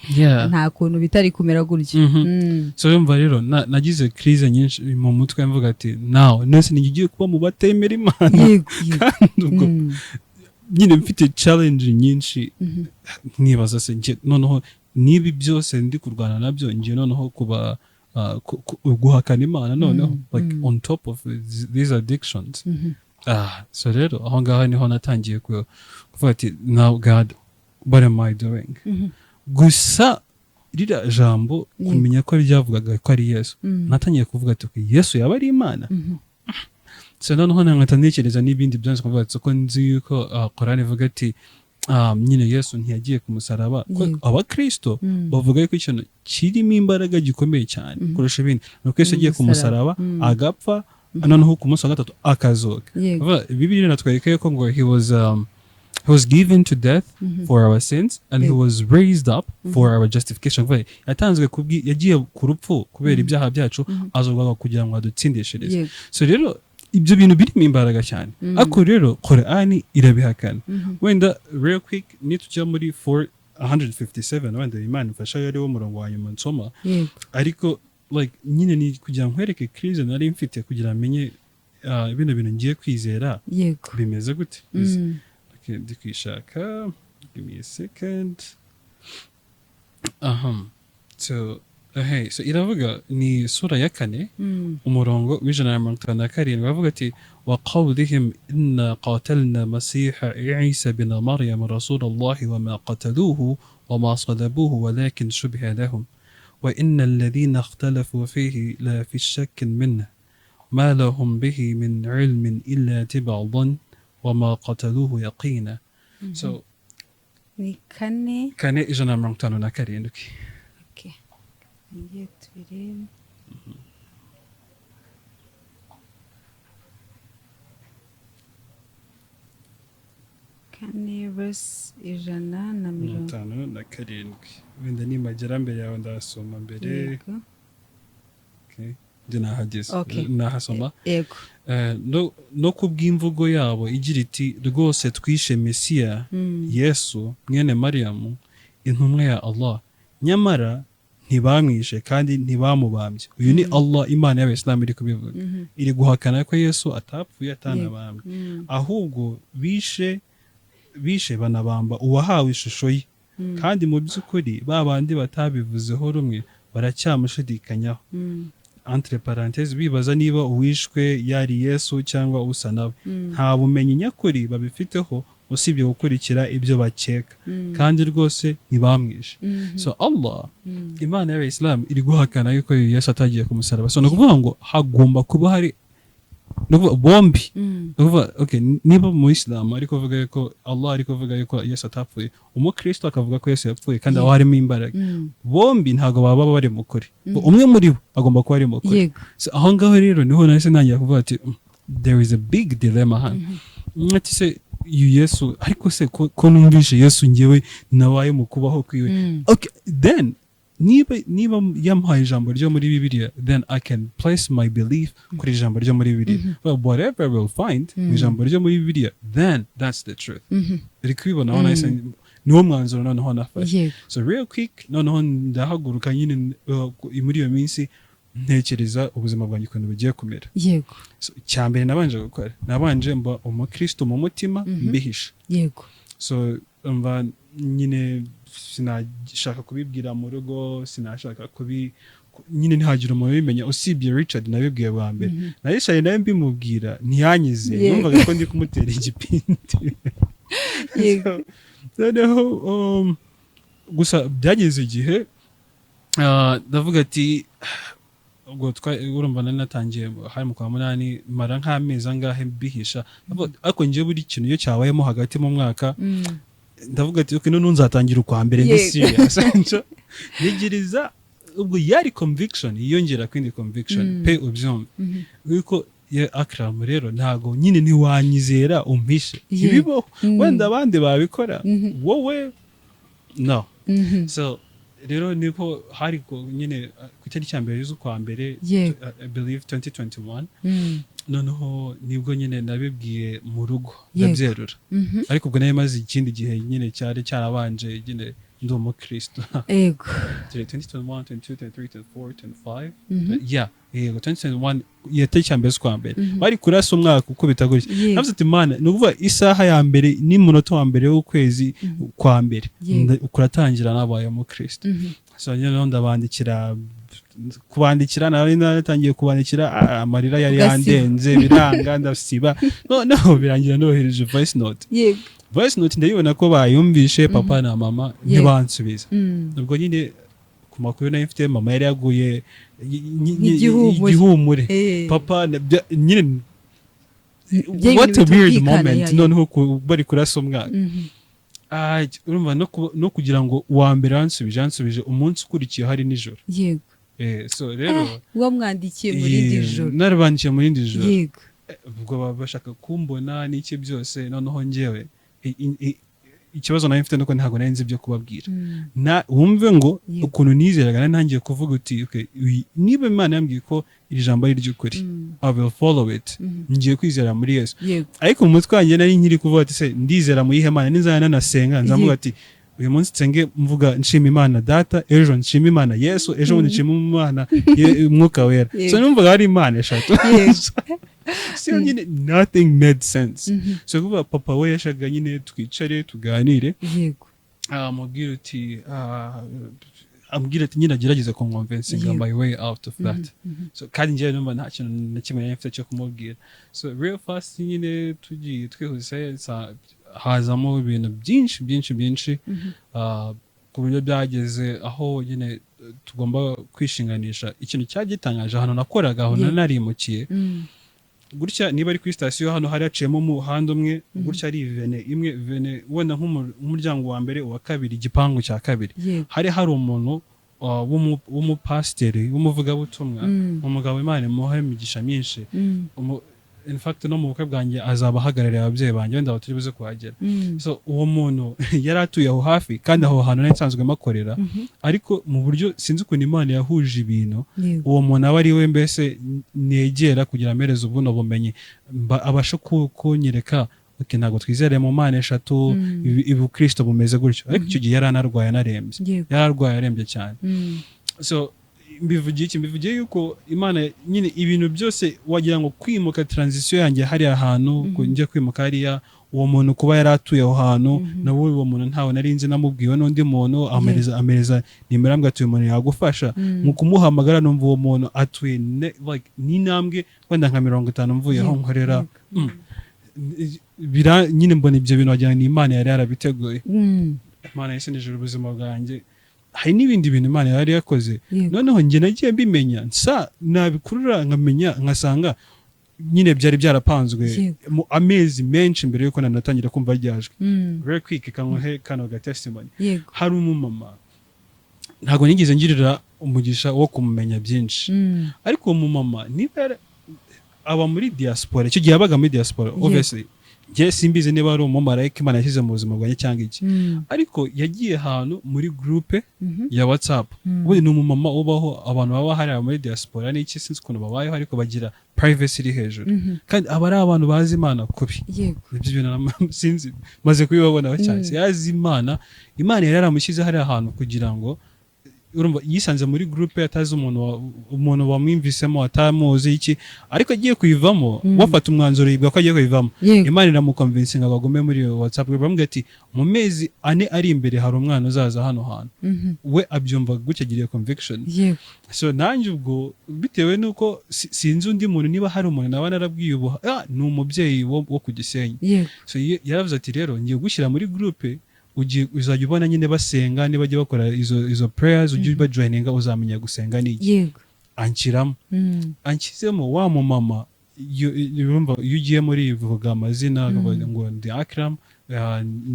nta kuntu bitari kumera gutyo. So yumva rero nagize crise nyinshi mu mutwe mvuga ati now nese nigiye kuba mu batemera Imana kandi ubwo nyine mfite challenge nyinshi nkibaza se noneho nibi byose ndi kurwana nabyo ngiye noneho kuba guhakana Imana noneho like on top of these addictions. So rero aho ngaho niho natangiye kuvuga ati now God what am I doing? Gusa rira jambo kumenya ko ryavugaga ko ari Yesu natangiye kuvuga ati Yesu yaba ari Imana. So noneho ntekereza n'ibindi byose kuvuga ati ko nzi yuko Qur'an ivuga ati nyine Yesu ntiyagiye ku musaraba. Abakristo bavuga ko ikintu kirimo imbaraga gikomeye cyane kurusha ibindi nuko Yesu yagiye ku musaraba agapfa noneho ku munsi wa gatatu akazuka. Bibiliya natwereka ko ngo he was given to death for our sins and he was raised up for our justification. Yatanzwe yagiye ku rupfu kubera ibyaha byacu azurwaga kugira ngo adutsindishirize. So rero ibyo bintu birimo imbaraga cyane ariko rero Qur'ani irabihakana. Wenda real quick nitujya muri 457 wenda Imana ifasha yari wo murongo wa nyuma nsoma ariko like nyine ni kugira nkwereke crise nari mfite kugira amenye bino bintu ngiye kwizera bimeze gute. Okay ndikwishaka give me a second. So so iravuga ni sura ya 4 umurongo w'157 bavuga ati wa qawlihim inna qatalna masiha Isa ibn Maryam rasulullah wa ma qataluhu wa ma salabuhu walakin shubha lahum wa inna alladhina ikhtalafu fihi la fi shakkin minhu ma lahum bihi min ilmin illa tib'an wa ma qataluhu yaqina. So ni 4 157. Ngiye tubirebe. Kane verse 157 wenda nimagera mbere yawe ndasoma mbere. Okay dinahageze nahasoma. No kubw'imvugo yabo igira iti rwose twishe Mesiya Yesu mwene Mariyamu intumwa ya Allah nyamara ntibamwishe kandi ntibamubambye. Uyu ni Allah Imana y'Abayisilamu iri kubivuga iri guhakana ko Yesu atapfuye atanabambwe ahubwo bishe banabamba uwahawe ishusho ye kandi mu by'ukuri babandi batabivuzeho rumwe baracyamushidikanyaho entre parenthèses bibaza niba uwishwe yari Yesu cyangwa usa nawe nta bumenyi nyakuri babifiteho usibye gukurikira ibyo bakeka kandi rwose ntibamwishe so Allah Imana y'Abayisilamu iri guhakana yuko Yesu atagiye ku musaraba so nukuvuga ngo hagomba kuba hari bombi okay niba mu Islam ariko avuga ko Allah ariko avuga yuko Yesu atapfuye umukristo akavuga ko Yesu yapfuye kandi aho harimo imbaraga bombi ntago baba bari mu kuri umwe muri bo agomba kuba ari mu kuri so aho ngaho rero niho nahise nangiye kuvuga ati there is a big dilemma hano ati se Yesu ariko se ko numvishe Yesu ngewe nabaye mu kubaho kwiwe okay then niba yampaye ijambo ryo muri Bibiliya then I can place my belief kuri ijambo ryo muri Bibiliya well whatever I will find ijambo ryo muri Bibiliya then that's the truth iri kwibona aho nahise niwo mwanzuro noneho nafashe so real quick noneho ndahaguruka nyine muri iyo minsi ntekereza ubuzima bwanjye ukuntu bugiye kumera yego so cyambere nabanje gukora nabanje mba umukristo mu mutima mbihisha yego so mva nyine sinashaka kubibwira mu rugo sinashaka nyine ntihagira umuntu ubimenya usibye Richard nabibwiye bwa mbere narishaye nawe mbimubwira ntiyanyize numvaga ko ndi kumutera igipindi yego noneho gusa byageze igihe ndavuga ati ubwo urumva natangiye hari mu kwa munani mara nk'amezi angahe mbihisha ariko ngiye buri kintu iyo cyabayemo hagati mu mwaka ndavuga ati okay none nzatangira ukwa mbere ndi serious nigiriza ubwo yari conviction yiyongera kwindi conviction pe ubyumva yuko Akram rero ntago nyine ntiwanyizera umpishe ibibo wenda abandi babikora wowe no so rero niko hari ko nyine ku itariki ya mbere y'ukwa mbere I believe 2021 noneho nibwo nyine nabibwiye mu rugo ndabyerura ariko ubwo nayo maze ikindi gihe nyine cyari cyarabanje nyine ndi umukristo yego 2021 22 23 24 25 yeah yego 2021 yatariki ya mbere y'ukwa mbere bari kurasa umwaka uko bitagurishye navuze ati Mana nuvuga isaha ya mbere n'umunota wa mbere w'ukwezi kwa mbere ukuratangira nabaye umukristo so nyine ndabandikira kubandikira nawe natangiye kubandikira amarira yari yandenze biranga ndasiba no birangira nohereje voice note voice note ndabibona ko bayumvishe papa na mama ntibansubiza ubwo nyine ku makuru nayo mfite mama yari yaguye igihumure papa nyine what a weird moment noneho bari kurasa umwaka urumva no kugira ngo uwa mbere ansubije umunsi ukurikiye hari nijoro yego so rero wamwandikiye muri indi joro narabandikiye muri indi joro yego ubwo bashaka kumbona n'iki byose noneho njyewe ikibazo nayo mfite nuko ntabwo nari nzi ibyo kubabwira wumve ngo ukuntu nizeraga nangiye kuvuga uti okay niba Imana yambwiye ko iri jambo ari ry'ukuri I will follow it ngiye kwizera muri Yesu ariko mu mutwe wanjye nari nkiri kuvuga ati se ndizera mu yihe Mana nizana nasenga nzavuga ati uyu munsi nsenge mvuga nshima Imana data ejo nshima Imana Yesu ejo bundi nshima Imana Mwuka Wera so numvaga ari Imana eshatu still nyine nothing made sense so kuba papa we yashaga nyine twicare tuganire yego amubwira uti ambwira ati nyine agerageza convincing my way out of that so kandi njye numva nta kintu na kimwe yafite cyo kumubwira so real fast nyine tugiye twihuse hazamo ibintu byinshi ku buryo byageze aho nyine tugomba kwishinganisha ikintu cyagitangaje hano nakoraga aho narimukiye gutya niba ari kuri station hano hari haciyemo umuhanda umwe gutya ari vene wenda nk'umuryango wa mbere uwa kabiri igipangu cya kabiri hari umuntu w'umupasiteri w'umuvugabutumwa umugabo Imana imuha imigisha myinshi in fact no mu bukwe bwanjye azaba ahagarariye ababyeyi banjye wenda batari buze kuhagera so uwo muntu yari atuye aho hafi kandi aho hantu nari nsanzwe makorera ariko mu buryo sinzi ukuntu Imana yahuje ibintu uwo muntu aba ari we mbese negera kugira amereze ubuno bumenyi abasha kunyereka okay ntabwo twizere mu Mana eshatu Kristo bumeze gutyo ariko icyo gihe yari anarwaye arembye cyane so mbivugiye yuko Imana nyine ibintu byose wagira ngo kwimuka transition yanjye hari ahantu njye kwimuka hariya uwo muntu kuba yaratuye aho hantu nawe uwo muntu ntawe narinze namubwiwe n'undi muntu amereza nimero ambwa atuye umuntu yagufasha mu kumuhamagara numva uwo muntu atuye like n'intambwe wenda nka 50 mvuye aho nkorera nyine mbona ibyo bintu wagira ni Imana yari yarabiteguye Imana yasendeje ubuzima bwanjye hari n'ibindi bintu Imana yari yakoze noneho njye nagiye mbimenya nabikurura nkamenya nkasanga nyine byari byarapanzwe mu amezi menshi mbere yuko nanatangira kumva ryajwe very quick kanwe kano ga testimony hari umumama ntago nigeze ngirira umugisha wo kumumenya byinshi ariko umumama niba aba muri diaspora icyo gihe yabaga muri diaspora obviously je simbize niba ari umumarayika Imana yashyize mu buzima bwanjye cyangwa iki ariko yagiye ahantu muri groupe ya WhatsApp ubundi ni umumama ubaho abantu baba hari muri diaspora n'iki sinzi ukuntu babayeho ariko bagira privacy iri hejuru kandi aba ari abantu bazi Imana kubi ibyo bintu sinzi maze kubibabona cyane yazi Imana yari yaramushyize hari ahantu kugira ngo urumva yisanze muri groupe atazi umuntu wamwimvisemo atamuzi iki ariko agiye kuyivamo wafata umwanzuro yibwa ko agiye kuyivamo Imana iramukonvinsinga bagome muri WhatsApp bamwe ati mu mezi 4 ari imbere hari umwana uzaza hano hantu we abyumva gucegiriye conviction so nanjye ubwo bitewe nuko sinzi undi muntu niba hari umuntu nawe narabwiye ubu ni umubyeyi wo ku Gisenyi so yaravuze ati rero ngiye gushyira muri groupe uzajya ubona nyine basenga niba bajya bakora izo prayers ujye bajoininga uzamenya gusenga n'iki ankizemo wa mu mama yumva iyo ugiye muri vuga amazina ngo ndi Akram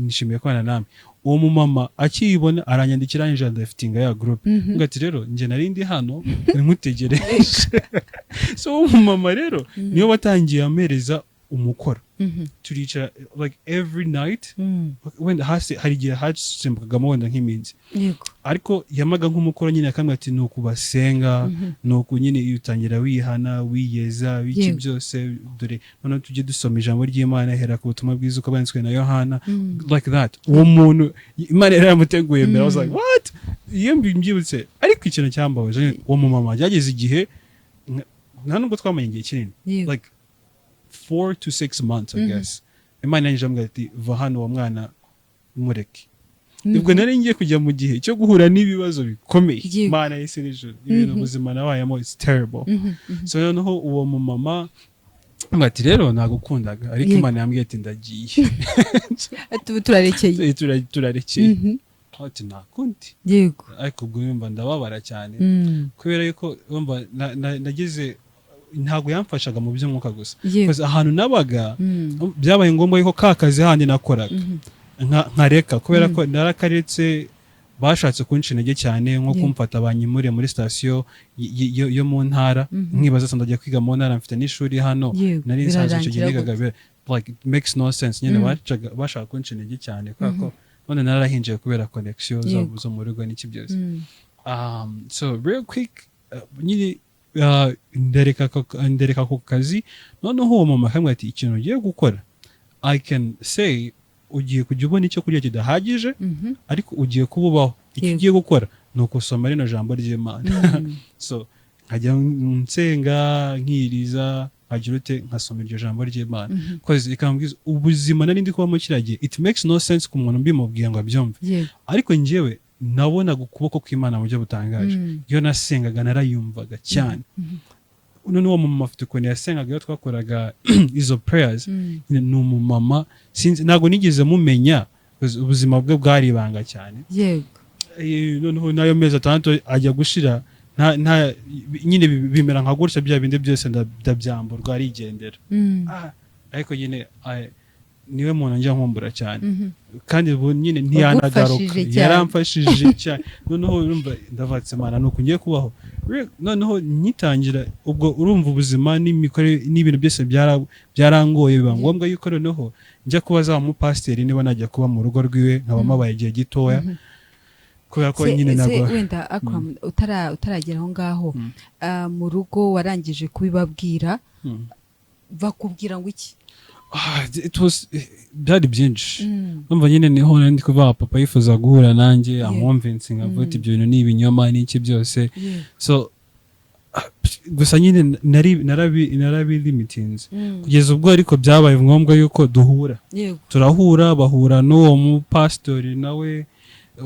nishimiye kubana namwe uwo mu mama akiyibona aranyandikira nje ndaftinga ya group ngati rero nje narindi hano nkutegereje so uwo mu mama rero niyo watangiye amereza umukoro turicara like every night when hari igihe hasimbukagamo wenda nk'iminsi ariko yamaga nk'umukoro nyine akamwe ati ni ukubasenga ni uku nyine iyo utangira wihana wiyeza biki byose dore noneho tujye dusoma ijambo ry'Imana hera ku butumwa bwiza uko bwanditswe na Yohana like that uwo muntu Imana yari yamuteguye mbere I was like what iyo mbyibutse ariko ikintu cyambabaje uwo mu mama byageze igihe nta nubwo twamenye igihe kinini like 4 to 6 months I guess Imana yanjye ati va hano wa mwana mureke ubwo nari ngiye kujya mu gihe cyo guhura n'ibibazo bikomeye Imana yisenije ibintu ubuzima nabayemo it's terrible so noneho uwo mu mama ati rero nagukundaga ariko Imana yambwiye ati ndagiye turarekeye ati nakundi yego ariko ubwo yumva ndababara cyane kubera yuko umva nageze ntago yamfashaga mu by'umwuka gusa because ahantu nabaga byabaye ngombwa yuko kakazi handi nakoraga nkareka kubera ko narakaretse bashatse kunca intege cyane nko kumfata abanyimure muri station yo mu ntara nkibaza sandagiye kwiga mu ntara mfite n'ishuri hano nari nsanzwe icyo gihe nigaga like it makes no sense nyine bashaka kunca intege cyane kubera ko none narahinjiye kubera connection zabo zo mu rugo n'iki byose so real quick nyine ndereka ku kazi noneho uwo mama akamwe ati ikintu ugiye gukora I can say ugiye kujya ubona icyo kurya kidahagije ariko ugiye kububaho icyo ugiye gukora ni ukusoma rino jambo ry'Imana so nkajya nsenga nkiriza agira ute nkasoma iryo jambo ry'Imana because ikambwiza ubuzima nari ndi kubamo kiragiye it makes no sense ku muntu mbimubwiye ngo abyumve ariko njyewe nabonaga ukuboko kw'Imana mu buryo butangaje iyo nasengaga narayumvaga cyane none uwo mama afite ukuntu yasengaga iyo twakoraga izo prayers ni umumama sinzi ntago nigeze mumenya ubuzima bwe bwari ibanga cyane noneho nayo mezi 6 ajya gushira nyine bimera nka gutya bya bindi byose ndabyamburwa arigendera ariko nyine niwe muntu njya nkumbura cyane kandi ubu nyine ntiyanagaruka yaramfashije cyane noneho urumva ndavatse Imana nuko ngiye kubaho noneho nyitangira ubwo urumva ubuzima n'ibintu byose byarangoye biba ngombwa yuko noneho njya kubaza mu pastor niba najya kuba mu rugo rwiwe nkabamabaye igihe gitoya kubera ko nyine nagwa wenda Akram utaragera aho ngaho mu rugo warangije kubibabwira bakubwira ngo iki it was byari byinshi numva nyine niho ndi kuva papa yifuza guhura nanjye amwumvincing avuga ibyo bintu ni ibinyoma n'iki byose so gusa nyine narabi limitinze kugeza ubwo ariko byabaye ngombwa yuko duhura turahura bahura n'uwo mu pastori nawe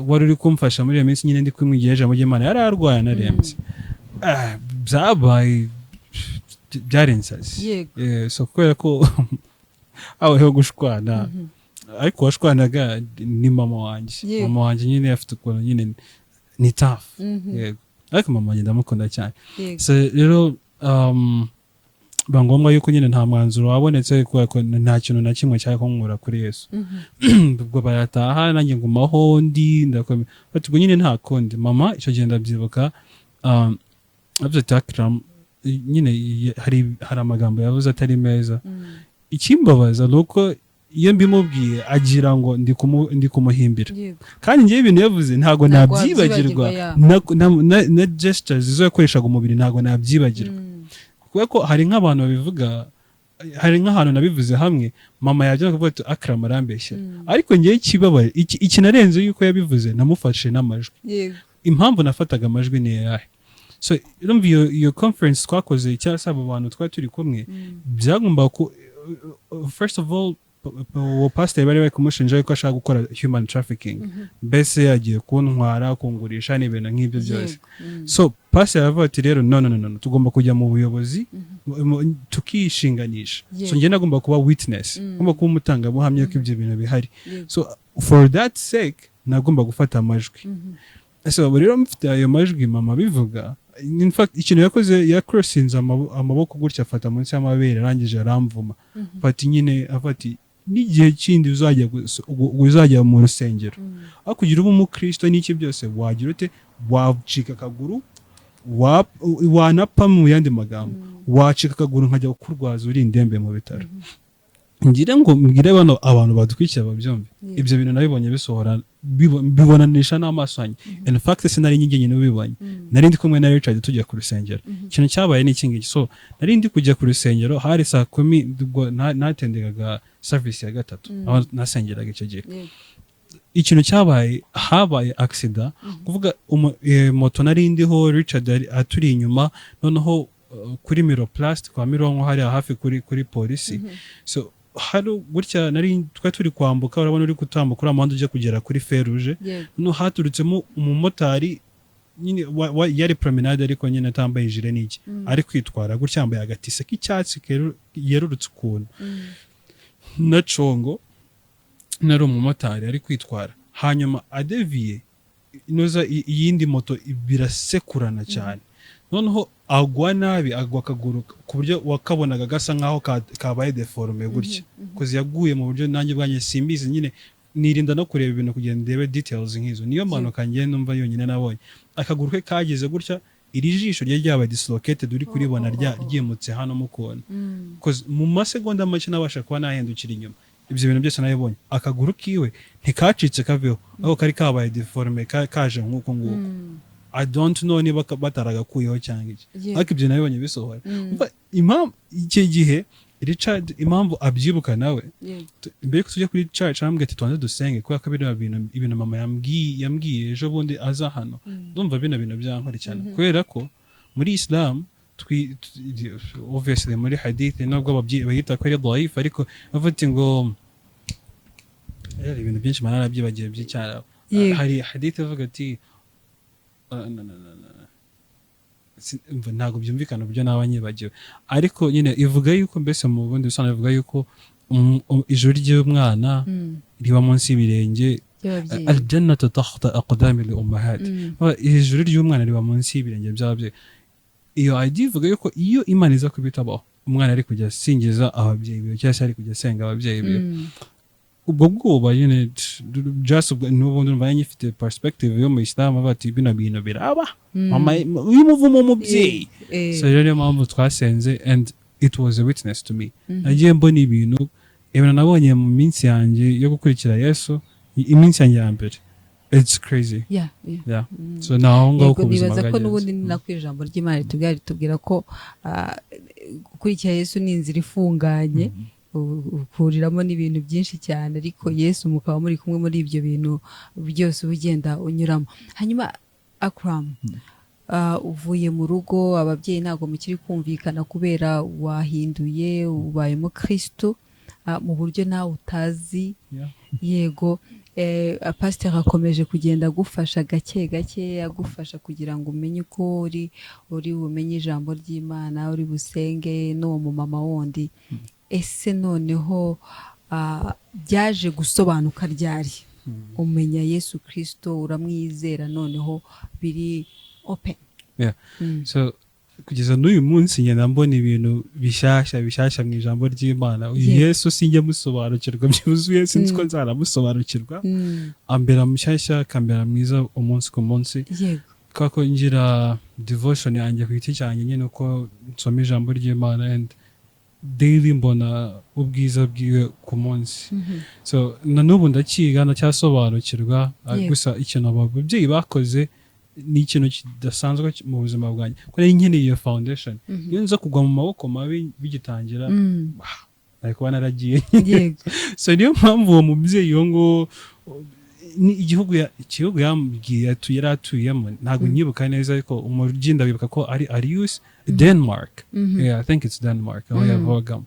wari uri kumfasha muri iyo minsi nyine ndi kumwigisha ijambo ry'Imana yari arwaye narembye byabaye byari insazi so kubera ko aho gushwana ariko washwanaga ni mama wanjye nyine afite ukuntu nyine ni tough ariko mama wanjye ndamukunda cyane so rero bangombwa yuko nyine nta mwanzuro wabonetse kuko nta kintu na kimwe cyari kunkura kuri Yesu ubwo barataha nanjye ngumaho ndi ndakomeye ubwo nyine nta kundi mama icyo gihe ndabyibuka avuze takram nyine hari amagambo yavuze atari meza ikimbabaza nuko iyo mbimubwiye agira ngo ndi kumuhimbira kandi ngiye ibintu yavuze ntago nabyibagirwa na gestures zo yakoreshaga umubiri ntago nabyibagirwa kuko hari nk'abantu babivuga hari nk'ahantu nabivuze hamwe mama yajya kuvuga ati Akram arambeshya ariko ngiye kibabaye iki narenze yuko yabivuze namufashe n'amajwi impamvu nafataga amajwi ni yahe so urumva iyo conference twakoze cyangwa se abo bantu twari turi kumwe byagomba ko first of all uwo pastor bari kumushinja yuko ashaka gukora human trafficking mbese yagiye kuntwara kungurisha n'ibintu nk'ibyo byose so pastor yavuga ati rero no tugomba kujya mu buyobozi tukishinganisha so njye nagomba kuba witness ngomba kuba umutangabuhamya ko ibyo bintu bihari so for that sake nagomba gufata amajwi so rero mfite ayo majwi mama bivuga in fact ikintu yakoze yakrosinze amaboko gutya afata munsi y'amabere arangije aramvuma fati nyine afati n'igihe kindi uzajya mu rusengero aho kugira ubu umukristo n'iki byose wagira ute wacika akaguru wanapfa mu yandi magambo wacika akaguru nkajya kurwaza uri indembe mu bitaro ngira ngo mbwire bano abantu badukwikiye babyumve ibyo bintu nabibonye bisohora bibonanisha n'amaso yanjye in fact sinari nyingenye n'ubibonye nari ndi kumwe na Richard tujya ku rusengero ikintu cyabaye ni ikingiki so nari ndi kujya ku rusengero hari saa 10 natendegaga service ya gatatu aho nasengeraga icyo gihe ikintu cyabaye habaye accident kuvuga moto nari ndiho Richard aturi inyuma noneho kuri Miroplast kwa Mironko hari hafi kuri polisi so hari gutya nari twari turi kwambuka urabona uri gutambuka kuri amahanda ujya kugera kuri feruje no haturutsemo umumotari nyine yari promenade ariko nyine atambaye ijire n'iki ari kwitwara gutya yambaye agatise k'icyatsi yerurutse ukuntu na congo nari umumotari ari kwitwara hanyuma adeviye inoza iyindi moto birasekurana cyane noneho agwa nabi agwa akaguru ku buryo wakabonaga gasa nkaho kabaye deforme gutya kuko yaguye mu buryo nanjye bwanye simbizi nyine nirinda no kureba ibintu kugira ndebe details nk'izo niyo mpanuka ngiye numva yonyine nabonye akaguru ke kageze gutya iri jisho rye ryaba dislocated uri kuribona ryimutse hano mukona because mu masegonda make nabasha kuba nahindukira inyuma ibyo bintu byose nabibonye akaguru kiwe ntikacitse kaveho aho kari kabaye deforme kaje nk'uko nguko I don't know niba bataragakuyeho cyangwa iki ariko ibyo nabibonye bisohora impamvu icyo gihe Richard impamvu abyibuka nawe mbere ko tujya kuri church arambwira ati tubanze dusenge kubera ko ibintu mama yambwiye ejo bundi aza hano ndumva bino bintu byankora cyane kubera ko muri Islam obviously muri hadith nubwo bayita ko ari dhaif ariko bavuga ngo ibintu byinshi manara byibagiye by'icyara hari hadith ivuga ati ntabwo byumvikana uburyo naba nyibagiwe ariko nyine ivuga yuko mbese mu bundi busobanuro ivuga yuko ijuru ry'umwana riba munsi y'ibirenge aljannatu tahta aqdami al-ummahat ijuru ry'umwana riba munsi y'ibirenge by'ababyeyi iyo idea ivuga yuko iyo Imana iza kubitabaho umwana ari kujya asingiza ababyeyi be cyangwa se ari kujya asenga ababyeyi be ubwo bwoba nyine just n'ubundi numva nyifite perspective yo mu Islam bati bino bintu biraba mama y'umuvumo umubyeyi so rero mpamvu twasenze and it was a witness to me nagiye mbona ibintu nabonye mu minsi yanjye yo gukurikira Yesu iminsi yanjye ya mbere it's crazy so now ngo nibaza ko n'ubundi nako ijambo ry'Imana ritubwira ko gukurikira Yesu ni inzira ifunganye ukuriramo n'ibintu byinshi cyane ariko Yesu mukaba muri kumwe muri ibyo bintu byose ugenda unyuramo. Hanyuma Akram, uvuye mu rugo ababyeyi ntabwo mukiri kumvikana kubera wahinduye ubayemo Kristo mu buryo nawe utazi. Yego, pasiteri akomeje kugenda agufasha gake gake, agufasha kugira ngo umenye uko uri bumenye ijambo ry'Imana, uri busenge n'uwo mumama wundi. Ese noneho byaje gusobanuka ryari umenya Yesu Kristo, uramwizera, noneho biri open? So kugeza n'uyu munsi ngenda mbona ibintu bishyashya mu ijambo ry'Imana. Yesu sinjya musobanukirwa byuzuye, sinzi ko nzaramusobanukirwa. Ambera mushyashya, akambera mwiza umunsi ku munsi. Kako ngira devotion yanjye ku giti cyanjye nyine uko nsoma ijambo ry'Imana, and daily mbona ubwiza bwiwe ku munsi. So na n'ubu ndakiga ndacyasobanukirwa, gusa ikintu ababyeyi bakoze ni ikintu kidasanzwe mu buzima bwanjye, kuko nari nkeneye iyo foundation. Iyo nza kugwa mu maboko mabi bigitangira, ari kuba naragiye. So niyo mpamvu uwo mubyeyi ngo igihugu yambwiye yari atuyemo ntabwo nyibuka neza, ariko umujyi ndabibuka ko ari Arius, Denmark. I think it's Denmark aho yavugamo.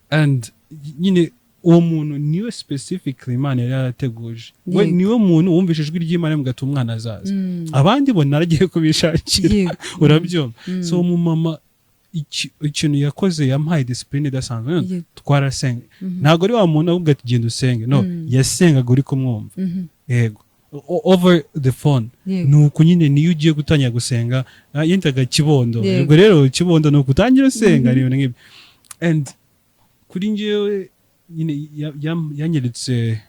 And nyine uwo muntu niwe specifically Imana yari yarateguje. We niwe muntu wumvishe ijwi ry'Imana mugata umwana azaza. Abandi bo naragiye kubishakira. Urabyumva? So umumama ikintu yakoze yampaye discipline idasanzwe. Twarasenga. Ntabwo ari wa muntu ahubwo ati genda usenge. No, yasengaga uri kumwumva. Yego. Over the phone. Nuko nyine niyo ugiye gutangira gusenga, yentaga Kibondo. Ubwo rero Kibondo nuko utangira usenga n'ibintu nk'ibyo. And kuri njyewe nyine yanyeretse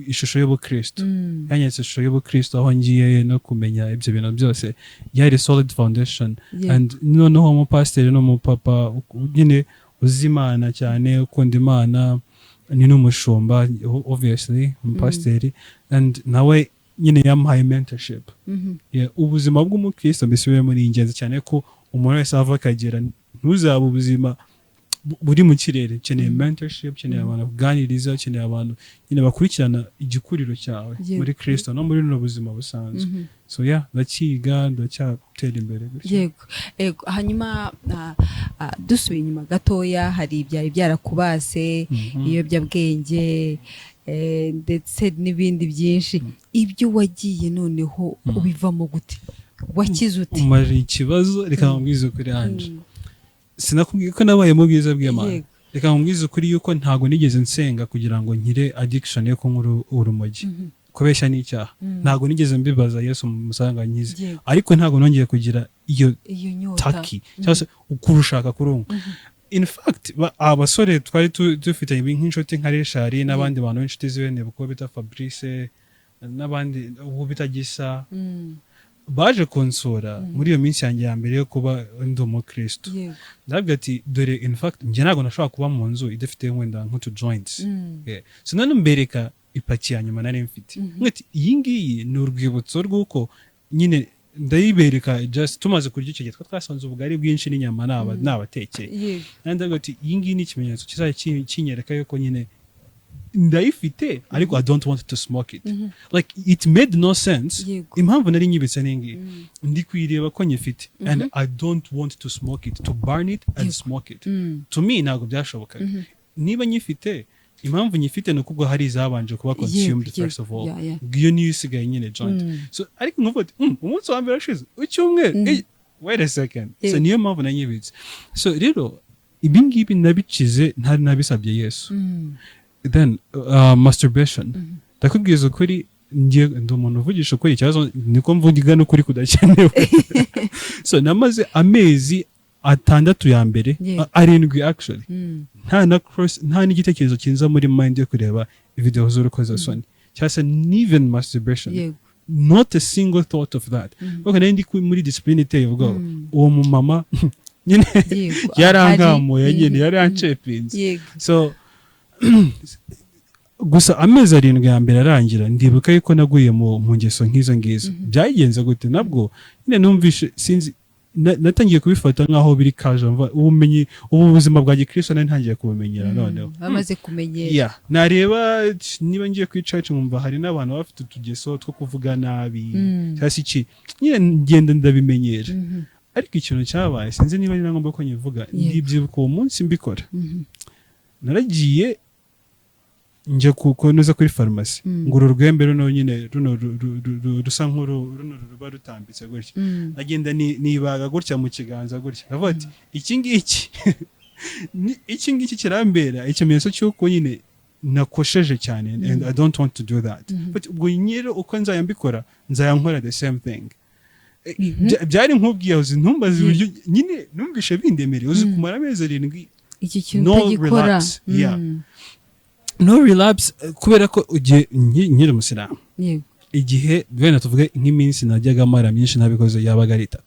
ishusho y'ubukristo. Yanyeretse ishusho y'ubukristo aho ngiye no kumenya ibyo bintu byose. Yari solid foundation. And noneho umupasiteri n'umupapa nyine uzi Imana cyane, ukunda Imana, ni n'umushumba obviously umupasiteri, and nawe nyine yamuhaye mentorship. Ubuzima bw'umukristo mbese muri ingenzi cyane ko umuntu wese ava akagera, ntuzaba ubuzima buri mu kirere. Ukeneye mentorship, ukeneye abantu kuganiriza, ukeneye abantu nyine bakurikirana igikuriro cyawe muri Kristo no muri no buzima busanzwe. So ndakiga ndacyatera imbere. Yego. Hanyuma dusubiye inyuma gatoya, hari ibyari byarakubase, ibiyobyabwenge ndetse n'ibindi byinshi. Ibyo wagiye noneho ubivamo gute? Wakize ute? Umari ikibazo, reka mbwize kuri anje. Sinakubwiye ko nabaye mu bwiza bw'Imana. Reka mbwize kuri yuko ntago nigeze nsenga kugira ngo nkire addiction yo kunywa urumogi. Kubeshya n'icyaha. Ntago nigeze mbibaza Yesu musanga nyize. Ariko ntago nongeye kugira iyo taki cyangwa se ukurushaka kurunga. In fact, abasore twari dufite nk'inshuti nka Reshari n'abandi bantu b'inshuti zibene buko bita Fabrice n'abandi ubu bita Gisa, baje konsora muri iyo minsi yanjye ya mbere yo kuba ndi umukristo. Ndavuga ati dore in fact njye ntabwo nashobora kuba mu nzu idafite wenda nk'utu joints. So none mbereka ipaki ya nyuma nari mfite. Mwati iyi ngiyi ni urwibutso rw'uko nyine ndayibereka just tumaze kurya icyo gihe twasanze ubugari bwinshi n'inyama nabatekeye. Ndavuga ati iyi ngiyi ni ikimenyetso kizajya kinyereka yuko nyine ndayifite ariko I don't want to smoke it. Like it made no sense. Impamvu nari nyibitse n'ingi ndi kwireba ko nyifite, and I don't want to smoke it, to burn it and smoke it. To me ntabwo byashoboka. Niba nyifite, impamvu nyifite nuko ubwo hari izabanje kuba consumed first of all. Iyo niyo isigaye nyine joint. So ariko nkuvuga umunsi wa mbere ashize icyumweru, wait a second. So niyo mpamvu nanyibitse. So rero ibi ngibi nabikize ntari nabisabye Yesu. Then masturbation. Ndakubwiza ukuri, ngiye ndi umuntu uvugisha ukuri, cyazo niko mvuga n'ukuri kudakenewe. So namaze amezi 6 ya mbere, 7 actually. Nta n'igitekerezo kinza muri mind yo kureba video z'urukozasoni. Cyase even masturbation. Not a single thought of that. Kuko nari muri discipline iteye ubwoba. Uwo mumama nyine yarangamuye nyine yarancepinze. So gusa amezi 7 ya mbere arangira, ndibuka yuko naguye mu ngeso nk'izo ngizo. Byayigenze gute? Nabwo nyine numvishe sinzi natangiye kubifata nk'aho biri kaje ubumenyi ubu buzima bwa gikristo nari ntangiye kubumenyera noneho bamaze kumenyera nareba niba ngiye kuri church nkumva hari n'abantu bafite utugeso two kuvuga nabi cyasi iki nyine ngenda ndabimenyera ariko ikintu cyabaye sinzi niba ari ngombwa ko nyivuga ndibyibuka uwo munsi mbikora naragiye nje kunoza kuri farumasi nguru rwembe runo nyine runo rusa nkuru runo ruba rutambitse gutya agenda nibaga gutya mu kiganza gutya avuga ati iki ngiki kirambera ikimenyetso cy'uko nyine nakosheje cyane and I don't want to do that but ubwo nyero uko nzayambikora nzayankora the same thing byari nk'ubwiye uzi ntumbaze uburyo nyine numvishe bindemereye uzi kumara amezi 7 iki kintu utagikora no relapse kubera ko ugiye nyiri umusiramu igihe bene tuvuge nk'iminsi najyaga mara myinshi nabikoze yabaga ari 3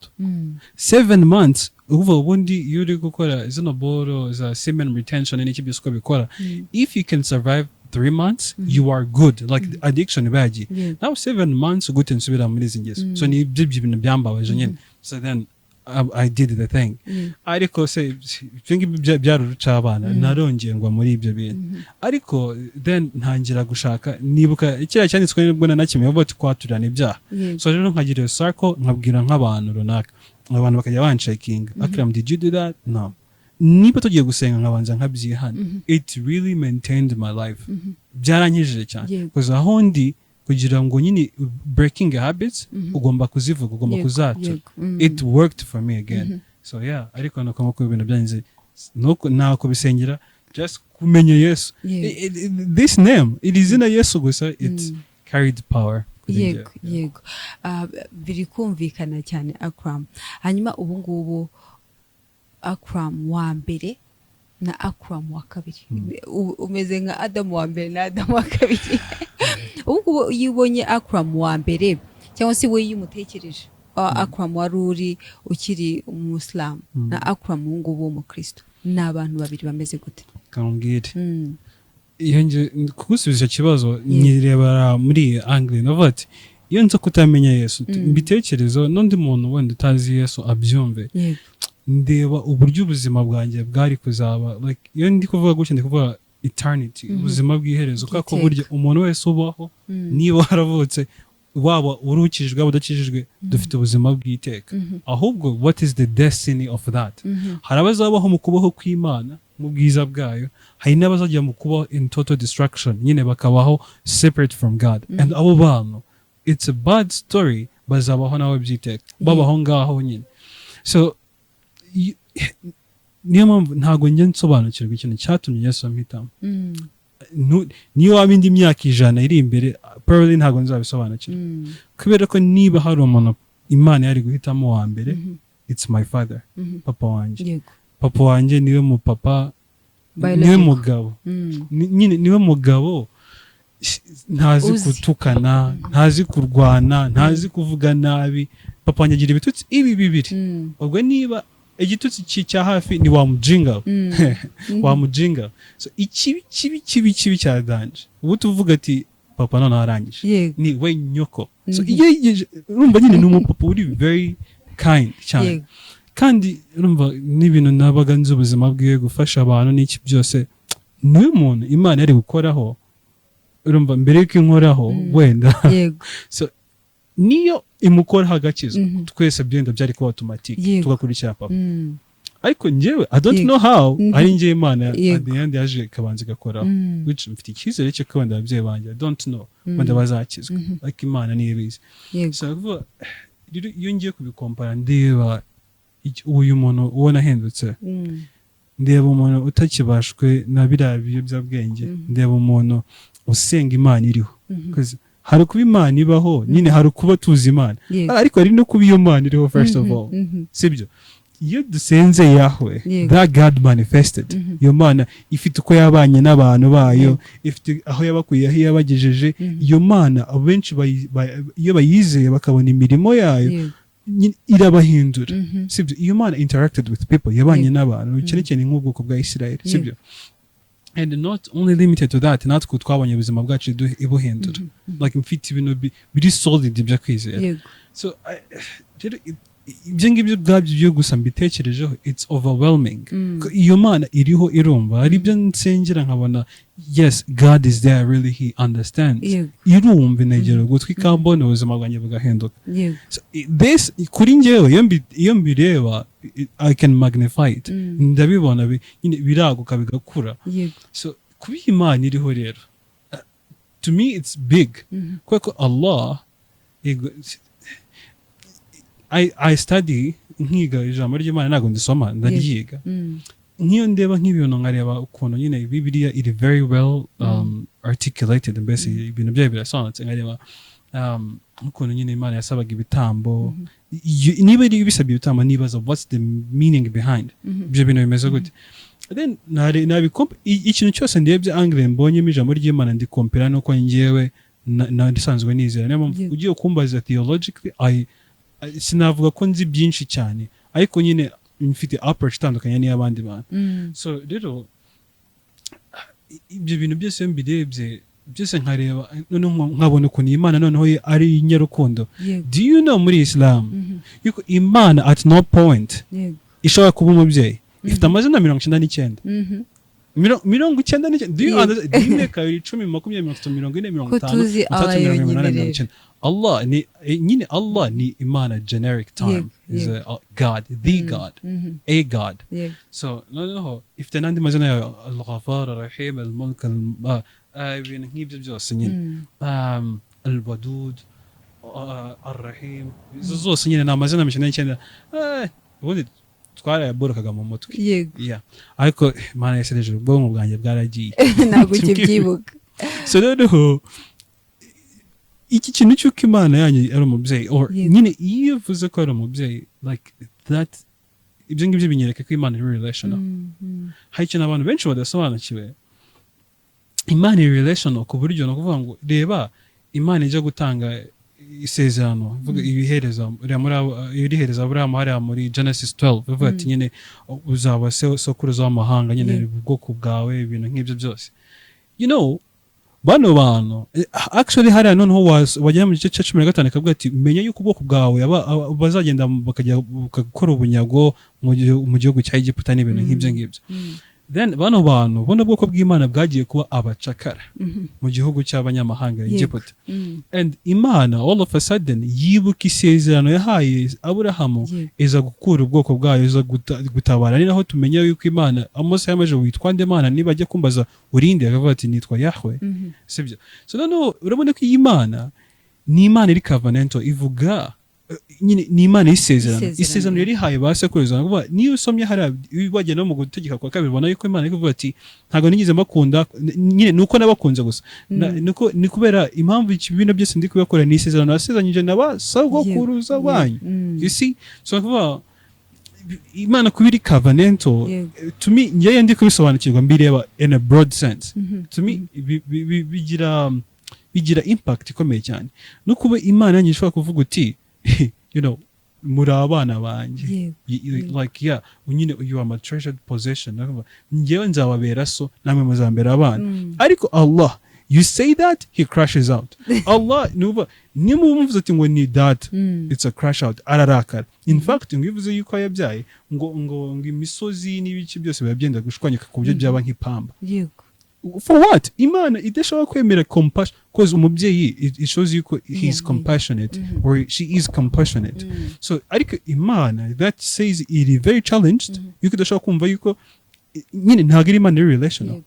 7 months uvuga ubundi yuri gukora zino boro za semen retention n'iki byose ko bikora if you can survive 3 months you are good like addiction baji now 7 months gute nsubira muri zingeso so ni ibintu byambabaje nyine so then I did the thing ariko se fingi byaruca abana narongeye ngwa muri ibyo bintu ariko then ntangira gushaka nibuka ikira cyanditswe nibwo nanakimye bati kwaturana ibyaha so rero nkagira circle nkabwira nk'abantu runaka abantu bakajya banchecking akram did you do that no niba tugiye gusenga nkabanza nkabyihana it really maintained my life byaranyijije cyane because ahondi kugira ngo nyine breaking habits ugomba kuzivuga ugomba kuzaca it worked for me again so ariko nako ko ibintu byanze nako bisengera just kumenya Yesu this name it is in Yesu gusa it carried power yego biri kumvikana cyane Akram hanyuma ubu ngubu Akram wa mbere na Akram wa kabiri umeze nka Adam wa mbere na Adam wa kabiri ubu yibonye Akram wa mbere cyangwa se we yumutekereje Akram waruri ukiri umuslam na Akram ngubu umukristo n'abantu babiri bameze gute kambwire yenge kugusubiza kibazo nyireba muri angle novati iyo nza kutamenya Yesu mbitekerezo n'undi muntu wenda utazi Yesu abyumve ndeba uburyo ubuzima bwanjye bwari kuzaba like iyo ndi kuvuga gutya ndi kuvuga eternity ubuzima bw'iherezo kako buryo umuntu wese ubaho niba waravutse waba urukijwe udakijijwe dufite ubuzima bw'iteka ahubwo what is the destiny of that hari abazabaho mu kubaho kw'Imana mu bwiza bwayo hari n'abazajya mu kubaho in total destruction nyine bakabaho separate from God and abo bantu it's a bad story bazabaho nawe by'iteka babaho ngaho nyine so niyo mpamvu ntago njye nsobanukirwa ikintu cyatumye Yesu ampitamo niyo waba indi myaka 100 iri imbere probably ntago nzabisobanukirwa kubera ko niba hari umuntu Imana yari guhitamo wa mbere it's my father papa wanjye niwe mu papa niwe mugabo nyine niwe mugabo ntazi kutukana ntazi kurwana ntazi kuvuga nabi papa wanjye agira ibitutsi ibi bibiri ubwo niba igitutsi cya hafi ni wamujinga so ikibi cyadanje ubu tuvuga ati papa none arangije ni we nyoko so urumva nyine ni umupapa uri very kind cyane kandi urumva n'ibintu nabaga nzi ubuzima bwiwe gufasha abantu n'iki byose niwe muntu Imana yari gukoraho urumva mbere yuko inkoraho wenda so niyo imukoraho agakizwa twese byenda byari kuba automatic tugakurikira papa ariko njyewe I don't know how ari njye Imana at the end yaje kabanza gakoraho which mfite icyizere cyo kwenda ababyeyi banjye I don't know wenda bazakizwa like Imana niyo ibizi so iyo ngiye kubikompara ndeba uyu muntu ubona ahendutse ndeba umuntu utakibashwe na biriya biyobyabwenge ndeba umuntu usenga Imana iriho hari kuba Imana ibaho nyine hari kuba tuzi Imana ariko hari no kuba iyo Imana iriho first of all sibyo iyo dusenze Yahweh that God manifested iyo Mana ifite uko yabanye n'abantu bayo ifite aho yabakuye aho yabagejeje iyo Mana abenshi iyo bayizeye bakabona imirimo yayo irabahindura sibyo iyo Mana interacted with people yabanye n'abantu cyane nk'ubwoko bwa Israel sibyo and not only limited to that natwe twabonye ubuzima bwacu ibuhindura like mfite ibintu biri solid byo kwizera so ibyo ngibyo bwabyo byo gusa mbitekerejeho it's overwhelming. Iyo mana iriho irumva hari ibyo nsengera nkabona yes God is there really he understands. Irumva inegera gutwi kambona ubuzima bwanjye bugahinduka. So this kuri njyewe iyo mbireba I can magnify it. Ndabibona biraguka bigakura. So kuba imana iriho rero to me it's big. Kuko Allah I study nkiga ijambo ry'Imana ntago ndisoma ndaryiga. Nk'iyo ndeba nk'ibintu nkareba ukuntu nyine Bibiliya iri very well articulated mbese ibintu byayo birasobanutse nkareba ukuntu nyine Imana yasabaga ibitambo niba iri bisabye ibitambo nibaza what's the meaning behind ibyo bintu bimeze gute. Then ikintu cyose ndebye angle mbonyemo ijambo ry'Imana ndi compare nuko njyewe ndisanzwe nizera. Niyo mpamvu ugiye kumbaza theologically sinavuga ko nzi byinshi cyane ariko nyine mfite approach itandukanye n'iy'abandi bantu. So rero ibyo bintu byose mbirebye byose nkareba noneho nkabona ukuntu Imana noneho ari nyarukundo. Do you know muri Islam yuko Imana at no point ishobora kuba umubyeyi ifite amazina 99 99 do you understand? Rimwe kabiri 10 20 30 40 Allah ni nyine Allah ni Imana generic term is a God, the God, a God. So no ifite nandi mazina ya Al-Ghafar, Ar-Rahim, Al-Mulk, ibintu nk'ibyo byose nyine Al-Wadud, Ar-Rahim zose nyine ni amazina 99 ubundi twarayaburukaga mu mutwe. Ariko Imana yasereje ubwonko bwanjye bwaragiye ntabwo kibyibuka. So noneho iki kintu cy'uko Imana yanyu ari umubyeyi or nyine iyo uvuze ko ari umubyeyi like that ibyo ngibyo binyereka ko Imana iri relational. Hari ikintu abantu benshi badasobanukiwe. Imana iri relational ku buryo no kuvuga ngo reba Imana ijya gutanga isezerano vuga ibihereza irihereza Abrahamu hariya muri Genesis 12 bivuga ati nyine uzaba sokuruza w'amahanga nyine ubwoko bwawe ibintu nk'ibyo byose. You know bano bantu actually hariya noneho wajya mu gice cya 15 akavuga ati menya yuko ubwoko bwawe bazagenda bakajya gukora ubunyago mu gihugu cya Egiputa n'ibintu nk'ibyo ngibyo. Then bano bantu bono bwoko bw'Imana bwagiye kuba abacakara mu gihugu cy'abanyamahanga Egiputa. And Imana all of a sudden yibuka isezerano yahaye Aburahamu iza gukura ubwoko bwayo iza gutabara. Ni naho tumenya yuko Imana Mose yamaje witwa nde Mana niba ajya kumbaza urinde akavuga ati nitwa Yahwe. Sibyo. So noneho urabona ko Imana ni Imana iri covenantal ivuga nyine ni Imana isezerano yari haye basekuruza ngo niyo usomye hari wajya no mu gutegeka kwa kabiri bona yuko Imana ivuga ati ntago nigize makunda nyine nuko nabakunze gusa nuko ni kubera impamvu ibintu byose ndi kubakora ni isezerano nasezanyije n'abasogokuruza banyu. You see so kuba Imana kubiri covenantal to me ngiye ndi kubisobanukirwa mbireba in a broad sense. To me bigira impact ikomeye cyane no kuba Imana yanyu ishobora kuvuga uti you know muri abana banje like unyine you are my treasured possession ngewe nzababera so namwe muzambera abana. Ariko Allah you say that he crashes out. Allah nuba nimumuvuze ati ngo ni that it's a crash out ararakara. In fact ngivuze yuko yabyaye ngo imisozi n'ibiki byose babyenda gushwanyika ku buryo byaba nk'ipamba. For what? Imana idashobora kwemera compassion because umubyeyi it shows you he is compassionate or she is compassionate. So ariko Imana that says it is very challenged. You could ashobora kumva yuko nyine ntago Imana relational.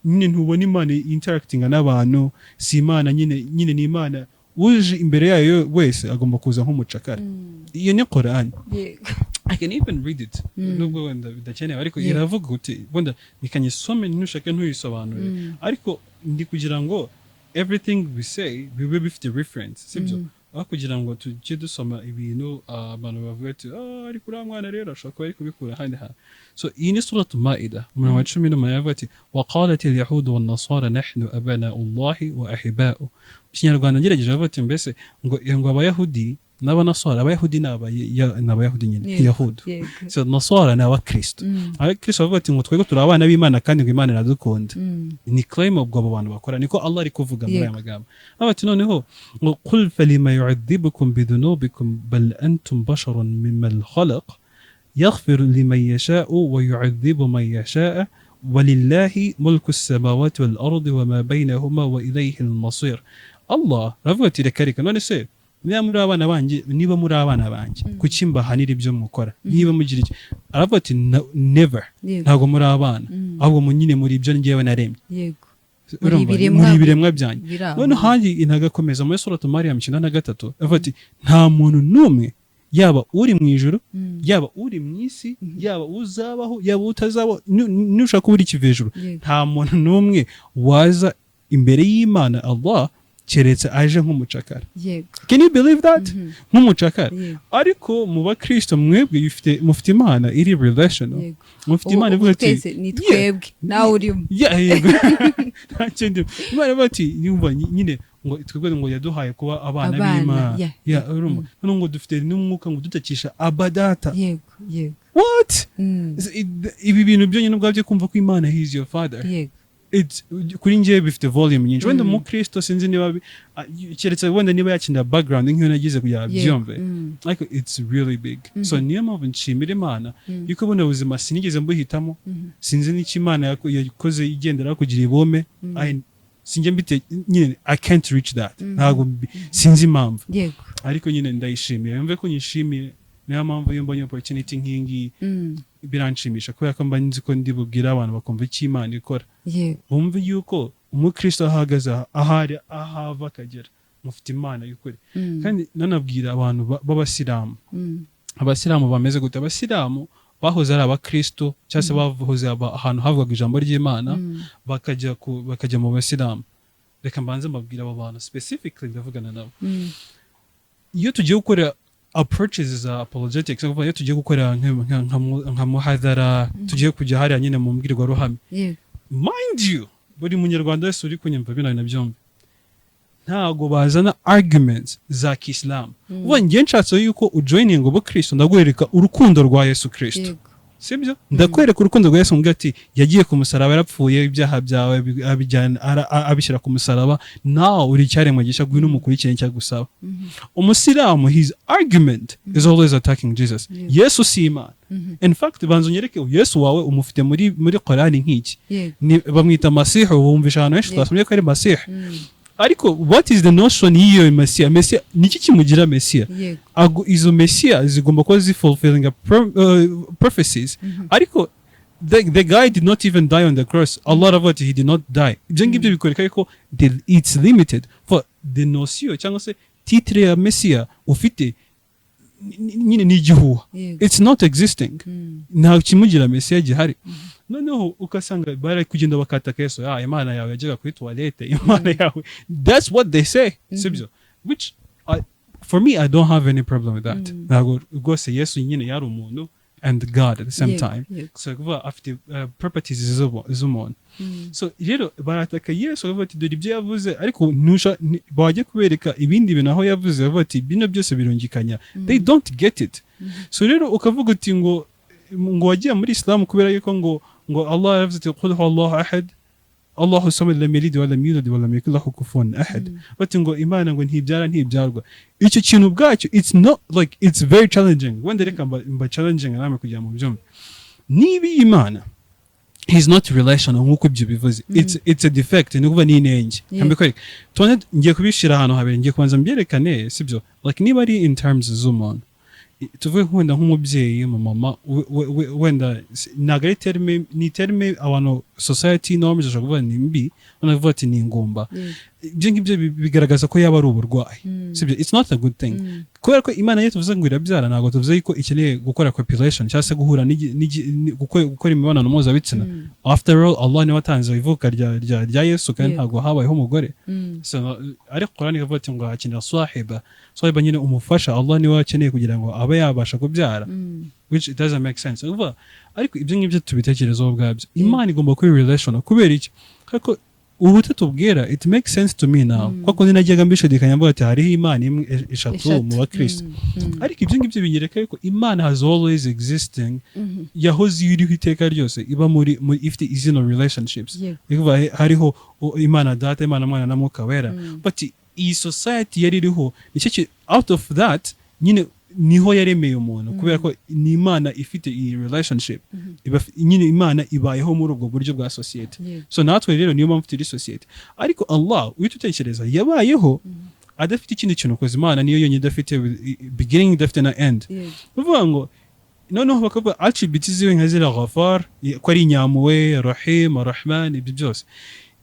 Nyine ntubona Imana interacting n'abantu si Imana nyine ni Imana uje imbere yayo wese agomba kuza nk'umucakara. Iyo ni Quran. I can even read it. Nubwo wenda bidakeneye ariko iravuga uti wenda nikanyisome ntushake ntuyisobanure ariko ndi kugira ngo everything we say we will be the reference. Sibyo aho kugira ngo tujye dusoma ibintu abantu bavuga ati ariko uriya mwana rero ashobora kuba ari kubikura ahandi hantu. So iyi ni suratu Maida umurongo wa 10 yavuga ati waqalat al-yahud wan-nasara nahnu abana'u Allahi wa ahiba'u. Ikinyarwanda ngerageje bavuga ati mbese ngo abayahudi n'abanaswara abayahudi n'abayahudi nyine yahudu yego so naswara n'abakristo abakristo bavuga ati ngo twego turi abana b'Imana kandi ngo Imana iradukunda ni claim ubwo abo bantu bakora niko Allah ari kuvuga muri aya magambo abati noneho ngo qul falima yu'adhibukum bidunubikum bal antum basharun mimman khalaq yaghfiru liman yasha'u wa yu'adhibu man yasha'u ولله ملك السماوات والأرض وما بينهما وإليه المصير Allah ravuga ati reka reka none se niba muri abana banjye kuki mbahanira ibyo mukora niba mugira iki aravuga ati never ntago muri abana ahubwo nyine muri ibyo ngewe naremye yego muri biremwa byanjye none hangi inagakomeza muri suratu Maryam 9:3 avuga ati nta muntu numwe yaba uri mu ijuru yaba uri mu isi yaba uzabaho yaba utazabaho nushaka kubura ikivejuru nta muntu numwe waza imbere y'Imana Allah keretse aje nk'umucakara can you believe that nk'umucakara ariko mu bakristo mwebwe mufite Imana iri relational mufite Imana ivuga ati ni twebwe nawe urimo ntacyo Imana bati yumva nyine ngo twebwe ngo yaduhaye kuba abana b'Imana urumva none ngo dufite n'umwuka ngo dutakisha abadata yego what ibi bintu byo nyine ubwabyo kumva ko Imana he is your father kuri njye bifite volume nyinshi wenda mu Kristo sinzi niba keretse wenda niba yakinda background nk'iyo nagize kugira byumve like it's really big so niyo mpamvu nshimira Imana yuko buno buzima sinigeze mbuhitamo sinzi n'iki Imana yakoze igendera kugira ibome sinjye mbite nyine I can't reach that ntago sinzi impamvu ariko nyine ndayishimiye yumve ko nyishimiye niyo mpamvu iyo mbonye opportunity nk'ingi biranshimisha kubera ko mba nzi ko ndi bubwira abantu bakumva icyo Imana ikora bumve yuko umukristo ahagaze ahari ahava akagera mufite Imana y'ukuri kandi nanabwira abantu b'abasilamu abasilamu bameze gute abasilamu bahoze ari abakristo cyangwa se bahoze ahantu havugaga ijambo ry'Imana bakajya mu basilamu reka mbanze mbabwira abo bantu specifically ndavugana nabo iyo tugiye gukora approaches za apologetics iyo tugiye gukora nka muhadhara tugiye kujya hariya nyine mu mbwirwaruhame mind you buri munyarwanda wese uri kunyumva bino nabyumva ntago bazana arguments za Kiislamu ngiye nshatse yuko ujoining ubukristo ndagwereka urukundo rwa Yesu Kristo sibyo ndakwereka urukundo rwa Yesu mbwa ati yagiye ku musaraba yarapfuye ibyaha byawe abishyira ku musaraba nawe uri cyaremwe gisha gwino mukurikiranye cyagusaba umusilamu his argument is always attacking Jesus Yesu si Imana in fact banzo nyereke Yesu wawe umufite muri Qur'ani nk'iki bamwita Masihu wumvisha ahantu henshi twasomye ko ari Masihu ariko what is the notion y'iyo Messiah niki kimugira Messiah izo Messiah zigomba kuba fulfilling prophecies ariko the guy did not even die on the cross Allah of what he did not die ibyo ngibyo bikoreka ko it's limited for the notion cyangwa se titre ya Messiah ufite nyine ni igihuha it's not existing nta kimugira Messiah gihari noneho ukasanga bari kugenda bakataka Yesu Imana yawe yajyaga kuri toilette Imana yawe that's what they say sibyo which for me I don't have any problem with that ntago rwose Yesu nyine yari umuntu and God at the same time so kuva after properties z'umuntu so rero barataka Yesu bavuga ati dore ibyo yavuze ariko ntusha bajye kubereka ibindi bintu aho yavuze bavuga ati bino byose birungikanya they don't get it so rero ukavuga uti ngo wagiye muri Islam kubera yuko ngo Allah yavuze ati qul huwallahu ahad Allahu samad lam yalid wa lam yulad wa lam yakul lahu kufuwan ahad bati ngo Imana ngo ntibyarwa icyo kintu bwacyo it's not like it's very challenging wenda reka mba challenging namwe kujya mu byumba niba Imana he's not relational nkuko ibyo bivuze it's a defect ni kuva ni inenge kambikore tone ngiye kubishira ahantu habere ngiye kubanza mbyerekane sibyo like niba ari in terms z'umuntu tuvuye wenda nk'umubyeyi mama wenda nagari terme abantu society norms zo kuvuga ni mbi banavuga ati ni ingumba ibyo ngibyo bigaragaza ko yaba ari uburwayi sibyo it's not a good thing kubera ko Imana yetu tuvuze ngo irabyara ntago tuvuze ko ikeneye gukora copulation cyangwa se guhura gukora imibonano mpuzabitsina after all Allah ni watanze ivuka rya Yesu kandi ntago habayeho umugore so ari Qur'ani ivuga ati ngo hakenera sahiba nyine umufasha Allah ni wakeneye kugira ngo abe yabasha kubyara which it doesn't make sense ariko ibyo ngibyo tubitekerezaho bwabyo Imana igomba kuba relational kubera iki kuko ubu tutubwira it makes sense to me now kuko najyaga mbishidikanya mvuga ati hariho imana imwe eshatu mu bakristo ariko ibyo ngibyo binyereka yuko imana has always existing yahoze iriho iteka ryose iba muri ifite izino relationships ikuva hariho imana data imana mwana na mwuka wera but iyi society yari iriho nicyo out of that nyine niho yaremeye umuntu kubera ko ni imana ifite iyi relationship nyine imana ibayeho muri ubwo buryo bwa society so natwe rero niyo mpamvu turi society ariko Allah uyitutekereza yabayeho adafite ikindi kintu koze imana niyo yonyine idafite beginning idafite na end bivuga ngo noneho bakavuga attributes ziwe nka zira ghafar ko ari nyamuwe rahim arrahman ibyo byose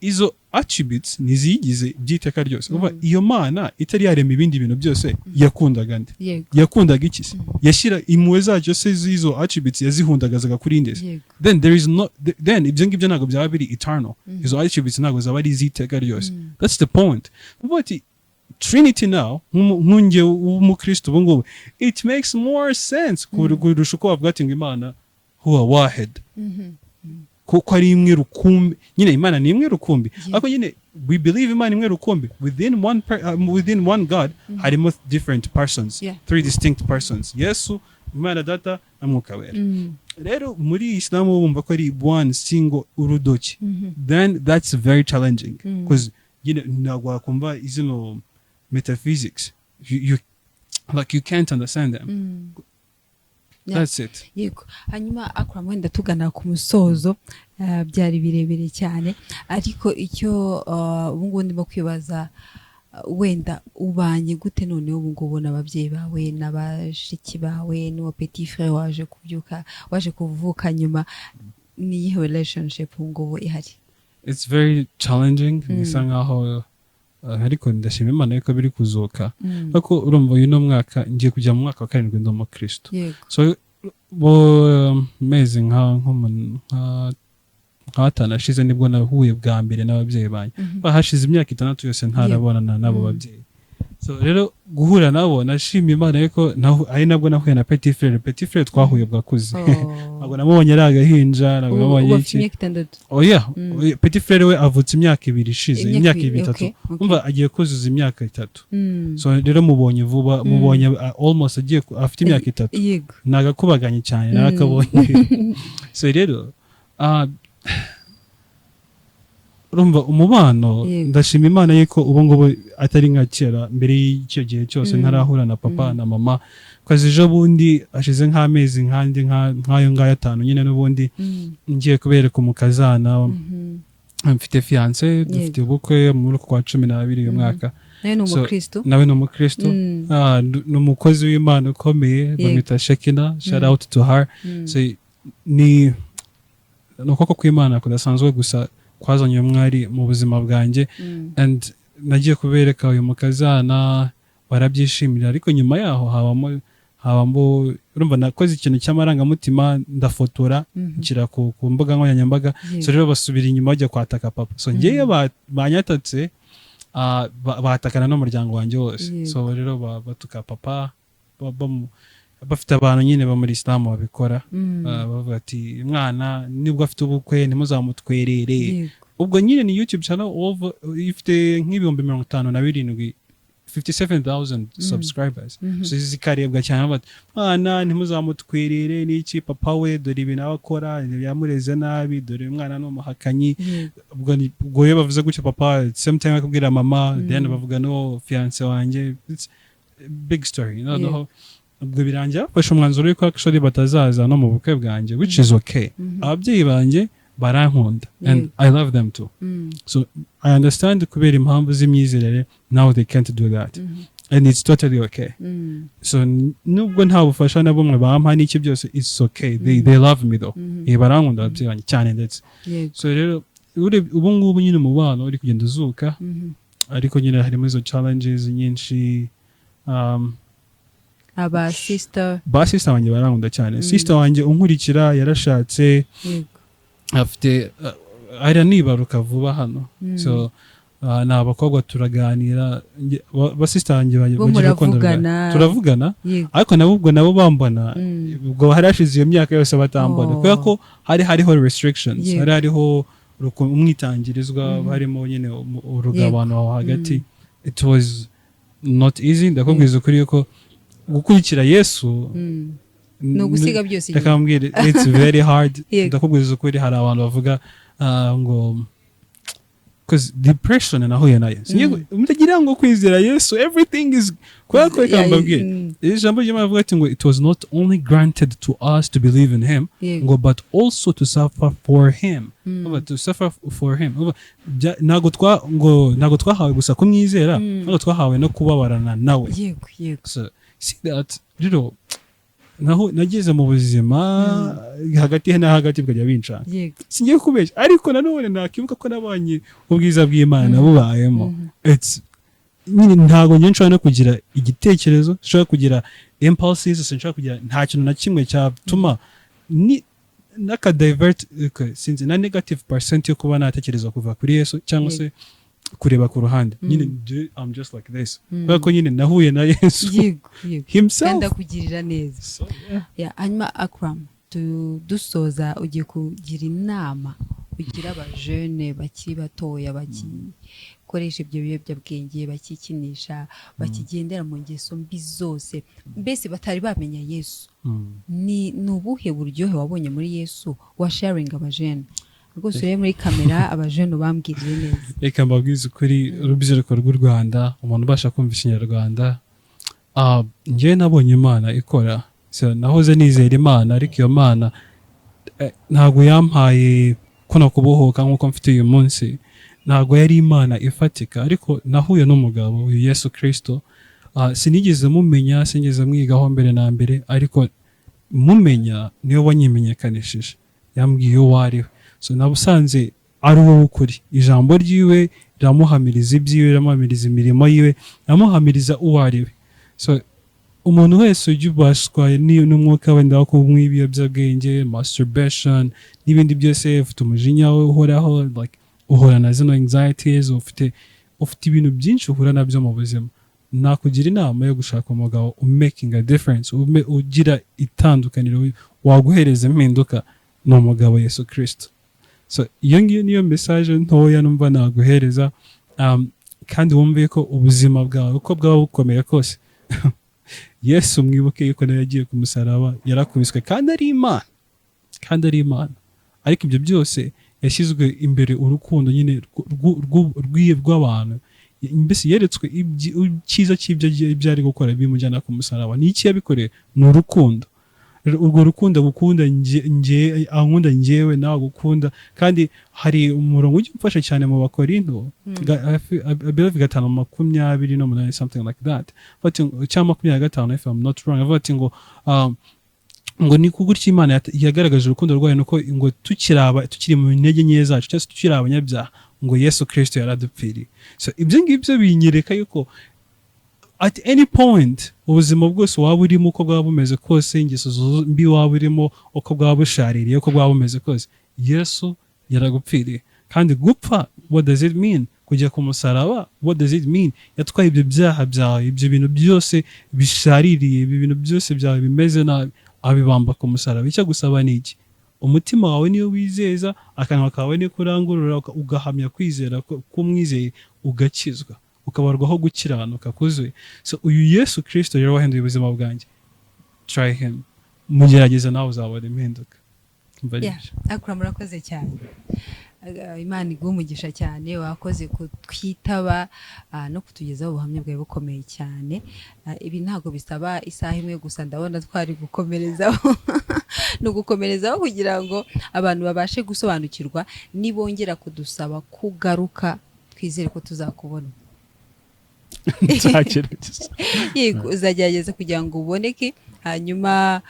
izo attributes nizigize byiteka ryose kuva iyo mana itari yarema ibindi bintu byose yakundaga nde yakundaga iki se yashira impuhwe zacyo se zizo attributes yazihundagazaga kuri ndese then there is no then ibyo ngibyo ntabwo byaba biri eternal izo attributes ntabwo zaba ari ziteka ryose that's the point but Trinity now nkunge w'umukristo ubu ngubu it makes more sense kurusha uko wavuga ati ngo imana huwa wahid kuko ari imwe rukumbi nyine imana ni imwe rukumbi ariko nyine we believe imana imwe rukumbi within one God harimo different persons three distinct persons Yesu imana data na mwuka wera rero muri Islam bumva ko ari one single urudoki then that's very challenging because nyine ntabwo wakumva izino metaphysics you can't understand them that's it yego hanyuma akora mwenda tugana ku musozo byari birebire cyane ariko icyo ubu ngubu ndimo kwibaza wenda ubanye gute none ubu ngubu n'ababyeyi bawe n'abashiki bawe n'uwo petit frère waje kuvuka nyuma niyihe relationship ubu ngubu ihari it's very challenging nisa nkaho ariko ndashima Imana yuko biri kuzuka ariko urumva uyu no mwaka ngiye kujya mu mwaka wa 7 ndo mu Kristo so bo mezi nk'atanu ashize nibwo nahuye bwa mbere n'ababyeyi banjye bahashize imyaka 6 yose ntarabonana nabo babyeyi so rero guhura nabo nashimye Imana yuko ari nabwo nahuye na petit frère twahuye bwakuze ntabwo namubonye ari agahinja ntabwo namubonye iki petit frère we avutse imyaka 2 ishize imyaka 3 umva agiye kuzuza imyaka 3 so rero mubonye vuba mubonye almost agiye afite imyaka 3 nagakubaganye cyane narakabonye so rero urumva umubano ndashima Imana yuko ubu ngubu atari nka kera mbere y'icyo gihe cyose ntarahura na papa na mama kazi ejo bundi ashize nk'amezi nk'ayo ngayo 5 nyine n'ubundi ngiye kubereka umukazana mfite fiance dufite ubukwe muri kwa 12 uyu mwaka nawe ni umukristo ni umukozi w'Imana ukomeye bamwita Shekina shout out to her so ni ukuboko kw'Imana kudasanzwe gusa kwazanye umwari mu buzima bwanjye and nagiye kubereka uyu mukazana barabyishimira ariko nyuma yaho habamo urumva nakoze ikintu cy'amarangamutima ndafotora nshyira ku mbuga nkoranyambaga so rero basubira inyuma bajya kwataka papa so ngewe banyatatse batakana n'umuryango wanjye wose so rero batuka papa bafite abantu nyine bo muri Islam babikora bavuga ati mwana nibwo afite ubukwe ntimuzamutwerere ubwo nyine ni YouTube channel ifite nk'ibihumbi 57 57,000 subscribers so zikarebwa cyane bati mwana ntimuzamutwerere n'iki papa we dore ibintu akora yamureze nabi dore umwana n'umuhakanyi ubwo ye bavuze gutyo papa same time akubwira mama then bavuga no fiance wanjye it's big story ubwo birangira bafashe umwanzuro yuko actually batazaza no mu bukwe bwanjye which is okay ababyeyi banjye barankunda and I love them too so I understand kubera impamvu z'imyizerere now they can't do that and it's totally okay so nubwo nta bufasha na bumwe bampa n'iki byose it's okay they love me though barankunda ababyeyi banjye cyane ndetse so rero ubu ngubu nyine umubano uri kugenda uzuka ariko nyine harimo izo challenges nyinshi aba sister wanjye barankunda cyane sister wanjye unkurikira yarashatse afite aranibaruka vuba hano so ni abakobwa turaganira basista banjye bagira gukunda turavugana ariko nabo bambona ubwo harashize iyo myaka yose batambona kubera ko hariho restrictions hariho umwitangirizwa harimo nyine urugabano aho hagati. It was not easy. Ndakubwiza ukuri yuko gukurikira Yesu no gusiga byose ndakambwira it's very hard. Ndakubwiza ukuri hari abantu bavuga ngo because depression nahuye nayo mutagira ngo kwizera Yesu everything is kwako ikambabwira ijambo ry'Imana rivuga ati ngo it was not only granted to us to believe in him ngo but also to suffer for him. To suffer for him nago twahawe gusa kumwizera nago twahawe no kubabarana nawe. So see that rero nagize mu buzima hagati na hagati bwajya binca singiye kubeshya ariko nanone nakibuka ko nabanye ubwiza bw'Imana nabubayemo. It's ntago njye nshobora no kugira igitekerezo, nshobora kugira impulses, nshobora kugira nta kintu na kimwe cyatuma naka divert since na negative percent yo kuba natekereza kuva kuri Yesu cyangwa se kureba ku ruhande. Nyine I'm just like this kuko nyine nahuye na Yesu himself kandi akugirira neza. Hanyuma Akram dusoza ugiye kugira inama ugira abajene bakiri batoya bakikoresha ibyo biyobyabwenge, bakikinisha, bakigendera mu ngeso mbi zose, mbese batari bamenya Yesu. Ni ubuhe buryohe wabonye muri Yesu wa sharing abajene? Rwose uri muri kamera abajene bambwiriye neza. Reka mbabwize ukuri urubyiruko rw'u Rwanda, umuntu ubasha kumva Ikinyarwanda, njye nabonye Imana ikora. Nahoze nizera Imana ariko iyo Mana ntago yampaye ko nakubohoka nk'uko mfite uyu munsi. Ntago yari Imana ifatika, ariko nahuye n'umugabo uyu Yesu Kristo. Sinigeze mumenya, sinigeze mwigaho mbere na mbere, ariko mumenya niyo wanyimenyekanishije, yambwiye uwo ari we. So nabusanze ari wowe ukuri. Ijambo ryiwe riramuhamiriza ibyiwe, riramuhamiriza imirimo yiwe, riramuhamiriza uwo ari we. So umuntu wese ujya ubashwa n'umwuka wenda wo kunywa ibiyobyabwenge, masturbation n'ibindi byose, ufite umujinya uhoraho, like uhora na zino anxieties, ufite ibintu byinshi uhura nabyo mu buzima, nakugira inama yo gushaka umugabo making a difference, ugira itandukaniro, waguhereza impinduka, ni umugabo Yesu Kristo. So iyo ngiyo niyo message ntoya numva naguhereza, kandi wumve ko ubuzima bwawe uko bwaba bukomeye kose Yesu mwibuke yuko nawe yagiye ku musaraba, yarakubiswe kandi ari Imana, ariko ibyo byose yashyizwe imbere urukundo nyine rw'abantu, mbese yeretswe icyiza cy'ibyo ari gukora bimujyana ku musaraba. Ni iki yabikoreye? Ni urukundo. Urwo rukundo gukunda ankunda njyewe nawe gukunda. Kandi hari umurongo ujya umfasha cyane mu Bakorinto, I believe 5:28 something like that, cyangwa 25 if I'm not wrong, avuga ngo ni kugurya Imana yagaragaje urukundo rwayo nuko ngo tukiri mu ntege nke zacu, cyangwa tukiri abanyabyaha, ngo Yesu Kristo yaradupfiriye. So ibyo ngibyo binyereka yuko at any point ubuzima bwose waba urimo uko bwaba bumeze kose, ingeso mbi waba urimo uko bwaba bushaririye, uko bwaba bumeze kose, Yesu yaragupfiriye. Kandi gupfa, what does it mean? Kujya ku musaraba, what does it mean? Yatwaye ibyo byaha byawe, ibyo bintu byose bishaririye, ibi bintu byose byawe bimeze nabi, abibamba ku musaraba. Icyo gusaba ni iki? Umutima wawe niyo wizeza, akanwa kawe ni kurangurura, ugahamya kwizera kumwizeye, ugakizwa, ukabarwaho gukiranuka kuzuye. So uyu Yesu Kristo rero wahinduye ubuzima bwanjye. Try him, mugerageza nawe uzabona impinduka. Akram, murakoze cyane. Imana iguhe umugisha cyane, wakoze kutwitaba no kutugezaho ubuhamya bwawe bukomeye cyane. Ibi ntago bisaba isaha imwe gusa, ndabona twari gukomerezaho no gukomerezaho kugira ngo abantu babashe gusobanukirwa. Nibongera kudusaba kugaruka, twizere ko tuzakubona. Yego, uzagerageza kugira ngo uboneke, hanyuma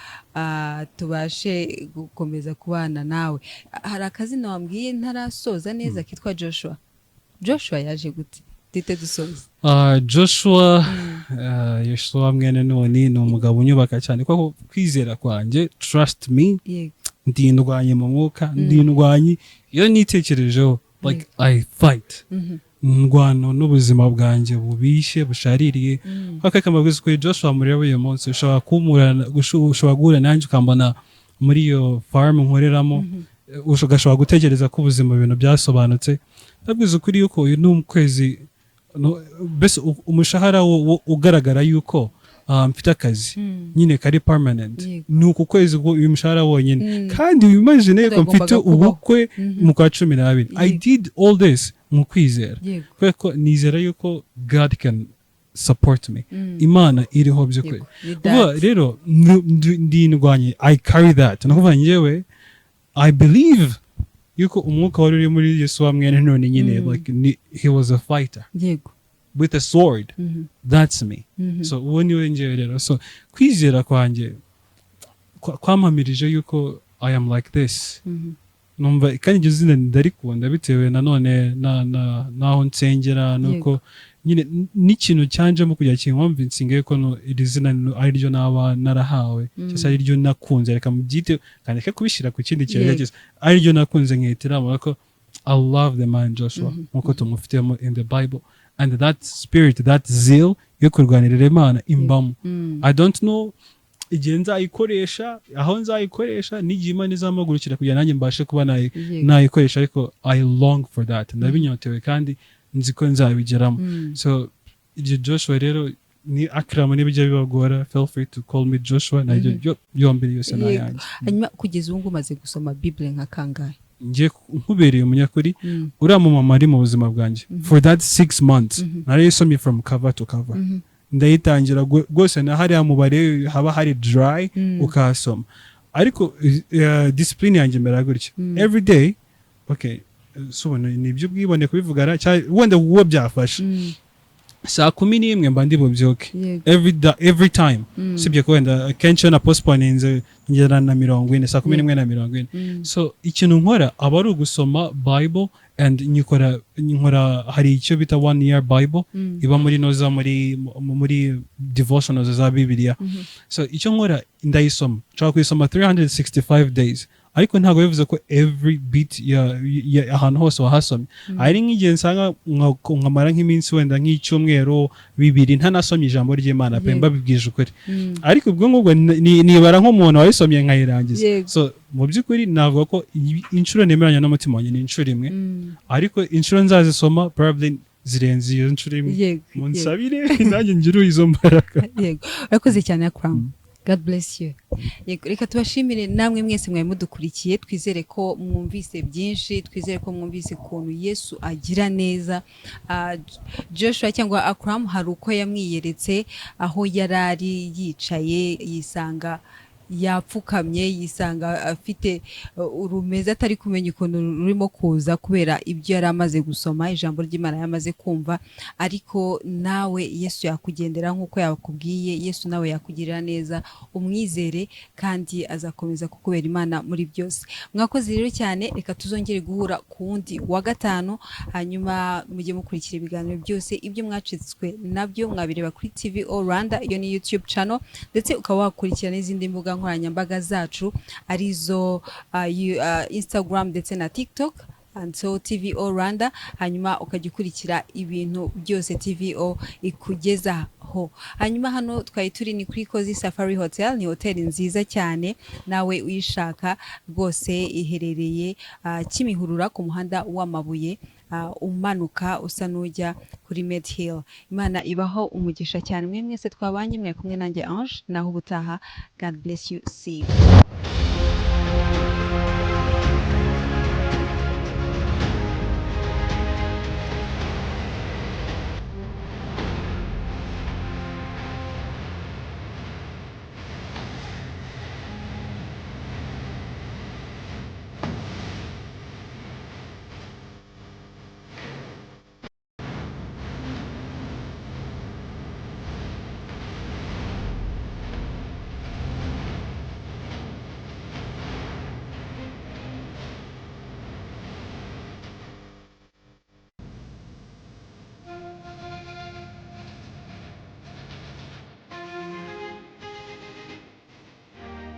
tubashe gukomeza kubana nawe. Hari akazina wambwiye ntarasoza neza kitwa Joshua. Joshua yaje gute? Dite dusoza. Joshua mwene Noni ni umugabo unyubaka cyane, kuko kwizera kwanjye, trust me, ndindwanye mu mwuka, ndindwanye iyo nitekerejeho, like I fight. Ndwano n'ubuzima bwanjye bubishe bushaririye. Akaka mabwiza ko Joshua mureba uyu munsi ushobora guhura nanjye ukambona muri iyo farm nkoreramo, ugashobora gutekereza ko ubuzima ibintu byasobanutse. Ndabwiza ukuri yuko uyu ni ukwezi mbese umushahara ugaragara yuko mfite akazi nyine kari permanent, ni uku kwezi uyu mushahara wonyine. Kandi wimagine ko mfite ubukwe mu kwa 12. I did all this mu kwizera, kubera ko nizera yuko God can support me. Imana iriho by'ukuri. Rero ndindwanye, I carry that. Nakuvuga njyewe I believe yuko umwuka wari uri muri Yesu wa mwene none nyine like he was a fighter with a sword. That's me. So uwo niwe njyewe rero. So kwizera kwanjye kwampamirije yuko I am like this. Numva kandi iryo zina ndarikunda bitewe nanone naho nsengera nuko nyine n'ikintu cyanjemo kujya kinkonvinsinga yuko iri zina ari ryo naba narahawe cyangwa ari ryo nakunze, reka mubyite kandi reka kubishyira ku kindi kintu cyose ari ryo nakunze nkihitiramo ko I love the man Joshua nkuko tumufitemo in the Bible, and that spirit, that zeal yo kurwanirira Imana imbamo. I don't know igihe nzayikoresha, aho nzayikoresha, n'igihe Imana izamagurukira kugira nanjye mbashe kuba nayikoresha, ariko I long for that, ndabinyotewe kandi nzi ko nzabigeramo. So iryo Joshua rero ni Akram n'ibijya bibagora, feel free to call me Joshua, na yombi yose nayanjye. Hanyuma kugeza ubu umaze gusoma Bible nka kangahe? Ngiye nkubereye umunyakuri, uriya mumama ari mu buzima bwanjye for that 6 months narayisomye from cover to cover. Ndayitangira rwose na hariya mubare haba hari dry ukasoma, ariko discipline yanjye mera gutya every day. Okay, so ni ibyo bwibone kubivugana wenda uwo byafasha saa 11 mba ndi bubyuke every time. Sibye ko wenda kenshi na postponinze ngera na 40 saa 11 na 40. So ikintu nkora aba ari ugusoma Bible, and nkora hari icyo bita 1 year Bible iba muri noza muri devotionals za Bibiliya. So icyo nkora ndayisoma, nshaka kuyisoma 365 days, ariko ntabwo bivuze ko every bit ya ahantu hose wahasomye. Ari nk'igihe nsanga nkamara nk'iminsi wenda nk'icyumweru 2 ntanasomye ijambo ry'Imana pe mbabibwije ukuri, ariko ubwo ngubwo nibara nk'umuntu wayisomye nkayirangiza. So mu by'ukuri navuga ko inshuro nemeranya n'umutima wanjye ni inshuro imwe, ariko inshuro nzazisoma probably zirenze iyo inshuro imwe. Munsabire nanjye ngira izo mbaraga. Yego, urakoze cyane Akram. God bless you. Reka tubashimire namwe mwese mwari mudukurikiye, twizere ko mwumvise byinshi, twizere ko mwumvise ukuntu Yesu agira neza. Joshua cyangwa Akram hari uko yamwiyeretse aho yarari yicaye, yisanga yapfukamye, yisanga afite urumeza atari kumenya ukuntu rurimo kuza kubera ibyo yari amaze gusoma, ijambo ry'Imana yamaze kumva. Ariko nawe Yesu yakugendera nk'uko yakubwiye, Yesu nawe yakugirira neza, umwizere kandi azakomeza kukubera Imana muri byose. Mwakoze rero cyane, reka tuzongere guhura ku wundi wa gatanu, hanyuma mujye mukurikira ibiganiro byose. Ibyo mwacitswe nabyo mwabireba kuri TVO Rwanda, iyo ni YouTube channel, ndetse ukaba wakurikira n'izindi mbuga nkoranyambaga zacu arizo Instagram ndetse na TikTok, and so TVO Rwanda. Hanyuma ukajya ukurikira ibintu byose TVO ikugezaho. Hanyuma hano twari turi ni kuri Kozi Safari Hotel, ni hoteli nziza cyane, nawe uyishaka rwose iherereye Kimihurura ku muhanda w'amabuye, umanuka usa n'ujya kuri Med Hill. Imana ibaho umugisha cyane mwe mwese twabanye, mwe kumwe nanjye Ange, naho ubutaha. God bless you. See you.